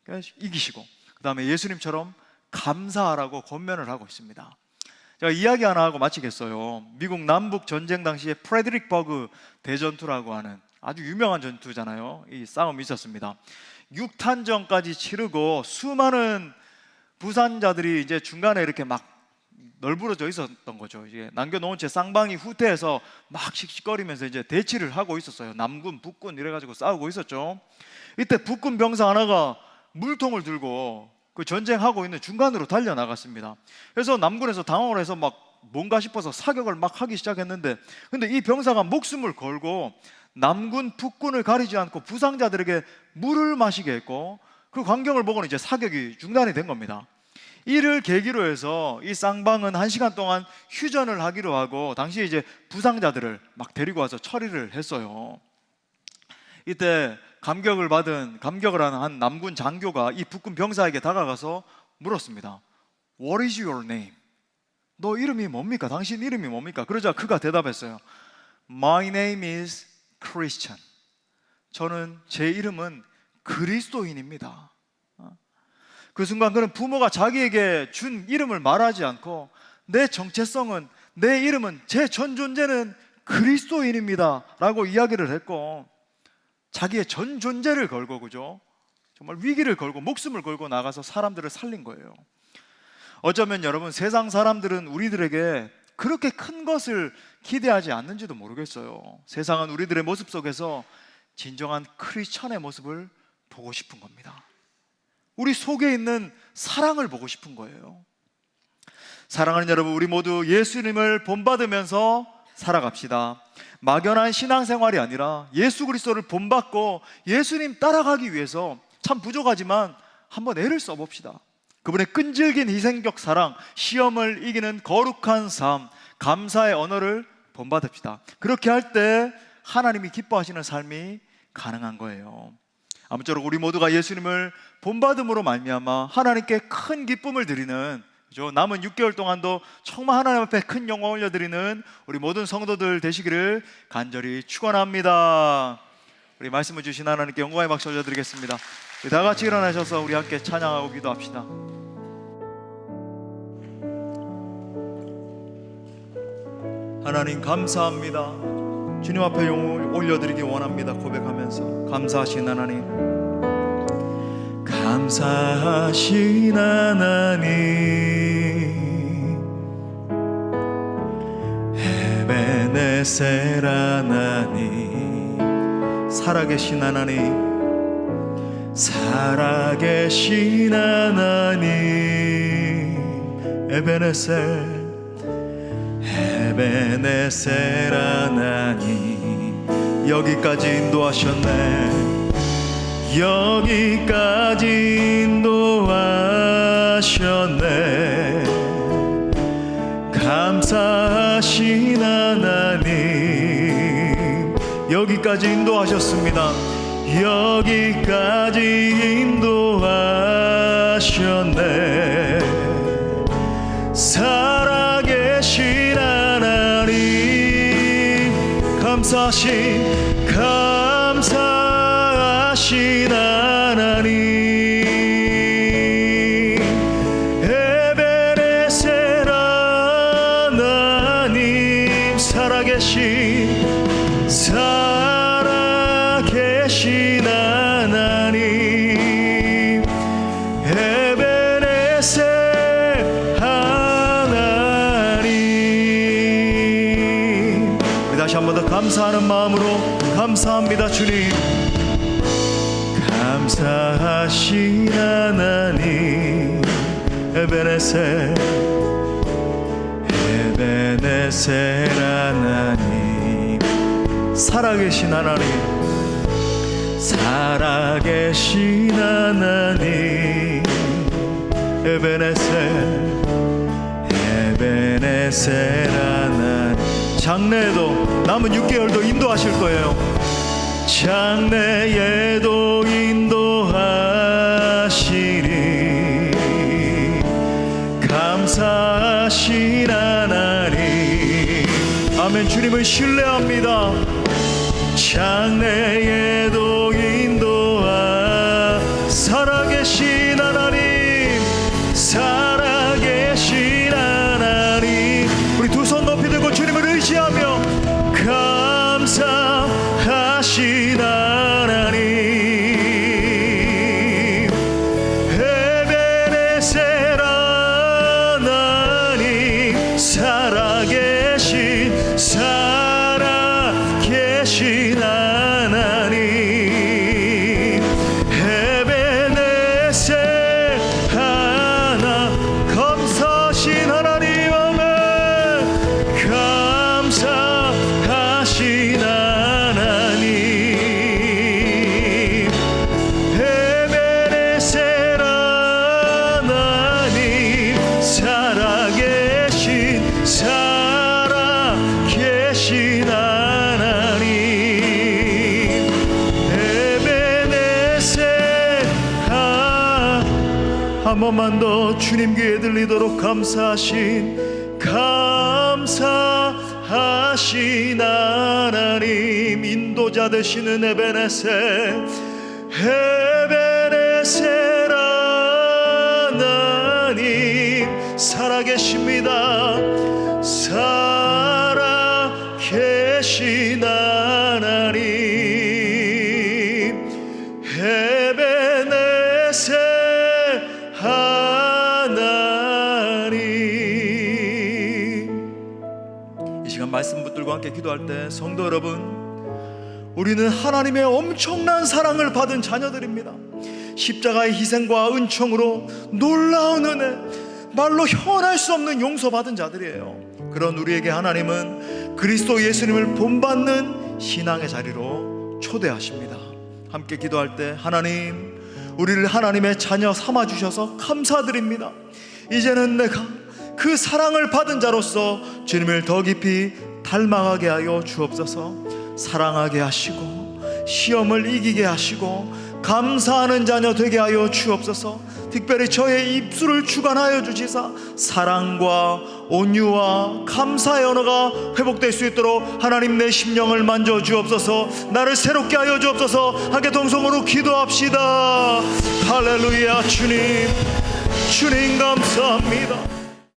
그래서 이기시고, 그 다음에 예수님처럼 감사하라고 권면을 하고 있습니다. 제가 이야기 하나 하고 마치겠어요. 미국 남북 전쟁 당시에 프레드릭버그 대전투라고 하는 아주 유명한 전투잖아요. 이 싸움이 있었습니다. 6탄전까지 치르고 수많은 부산자들이 이제 중간에 이렇게 막 널브러져 있었던 거죠. 이제 남겨놓은 채 쌍방이 후퇴해서 막 씩씩거리면서 이제 대치를 하고 있었어요. 남군, 북군 이래가지고 싸우고 있었죠. 이때 북군 병사 하나가 물통을 들고 그 전쟁하고 있는 중간으로 달려나갔습니다. 그래서 남군에서 당황을 해서 막 뭔가 싶어서 사격을 막 하기 시작했는데, 근데 이 병사가 목숨을 걸고 남군, 북군을 가리지 않고 부상자들에게 물을 마시게 했고, 그 광경을 보고는 이제 사격이 중단이 된 겁니다. 이를 계기로 해서 이 쌍방은 1시간 동안 휴전을 하기로 하고, 당시에 이제 부상자들을 막 데리고 와서 처리를 했어요. 이때 감격을 하는 한 남군 장교가 이 북군 병사에게 다가가서 물었습니다. What is your name? 너 이름이 뭡니까? 당신 이름이 뭡니까? 그러자 그가 대답했어요. My name is Christian. 제 이름은 그리스도인입니다. 그 순간 그는 부모가 자기에게 준 이름을 말하지 않고, 내 정체성은, 내 이름은, 제 전 존재는 그리스도인입니다 라고 이야기를 했고, 자기의 전 존재를 걸고, 그죠? 정말 위기를 걸고 목숨을 걸고 나가서 사람들을 살린 거예요. 어쩌면 여러분, 세상 사람들은 우리들에게 그렇게 큰 것을 기대하지 않는지도 모르겠어요. 세상은 우리들의 모습 속에서 진정한 크리스천의 모습을 보고 싶은 겁니다. 우리 속에 있는 사랑을 보고 싶은 거예요. 사랑하는 여러분, 우리 모두 예수님을 본받으면서 살아갑시다. 막연한 신앙생활이 아니라 예수 그리스도를 본받고 예수님 따라가기 위해서 참 부족하지만 한번 애를 써봅시다. 그분의 끈질긴 희생적 사랑, 시험을 이기는 거룩한 삶, 감사의 언어를 본받읍시다. 그렇게 할 때 하나님이 기뻐하시는 삶이 가능한 거예요. 아무쪼록 우리 모두가 예수님을 본받음으로 말미암아 하나님께 큰 기쁨을 드리는, 남은 6개월 동안도 정말 하나님 앞에 큰 영광 올려드리는 우리 모든 성도들 되시기를 간절히 축원합니다. 우리 말씀을 주신 하나님께 영광의 박수 올려드리겠습니다. 우리 다 같이 일어나셔서 우리 함께 찬양하고 기도합시다. 하나님 감사합니다. 주님 앞에 영광을 올려드리기 원합니다. 고백하면서 감사하신 하나님, 감사하신 하나님, 에베네셀 하나님, 살아계신 하나님, 살아계신 하나님, 에베네셀 하나님, 여기까지 인도하셨네. 여기까지 인도하셨네. 감사하신 하나님, 여기까지 인도하셨습니다. 여기까지 인도하셨네. 살아계신 하나님, 감사하신 하나님, 에베네셀 하나님, 살아계신 하나님, 에베네셀 하나님. 우리 다시 한 번 더 감사하는 마음으로 감사합니다. 주님, 감사하신 하나님, 에베네셀 하나님, 살아계신 하나님, 살아계신 하나님, 에베네셀 하나님. 장래에도 남은 6개월도 인도하실 거예요. 장래에도 인도하시리. 감사하신 하나님, 아멘. 주님을 신뢰합니다. 장래에도 살아계신 하나님, 살아계신 하나님. 우리 두 손 높이 들고 주님을 의지하며 감사하신 하나님, 에베네셀 하나님, 살아계신 하나님, 에베네셀 하나. 감사하신 하나님, 아멘. 감사하신 하나님, 에베네셀 하나님, 살아계신 하나님, 에베네셀 하나. 한 번만 더 주님 귀에 들리도록 감사하신 하나님, 인도자 되시는 에베네셀 하나님, 살아계십니다. 살아계신 하나님, 에베네셀 하나님. 이 시간 말씀 붙들고 함께 기도할 때 성도 여러분, 우리는 하나님의 엄청난 사랑을 받은 자녀들입니다. 십자가의 희생과 은총으로 놀라운 은혜, 말로 표현할 수 없는 용서받은 자들이에요. 그런 우리에게 하나님은 그리스도 예수님을 본받는 신앙의 자리로 초대하십니다. 함께 기도할 때, 하나님, 우리를 하나님의 자녀 삼아주셔서 감사드립니다. 이제는 내가 그 사랑을 받은 자로서 주님을 더 깊이 닮아가게 하여 주옵소서. 사랑하게 하시고 시험을 이기게 하시고 감사하는 자녀 되게 하여 주옵소서. 특별히 저의 입술을 주관하여 주시사 사랑과 온유와 감사의 언어가 회복될 수 있도록 하나님 내 심령을 만져 주옵소서. 나를 새롭게 하여 주옵소서. 함께 동성으로 기도합시다. 할렐루야. 주님 감사합니다.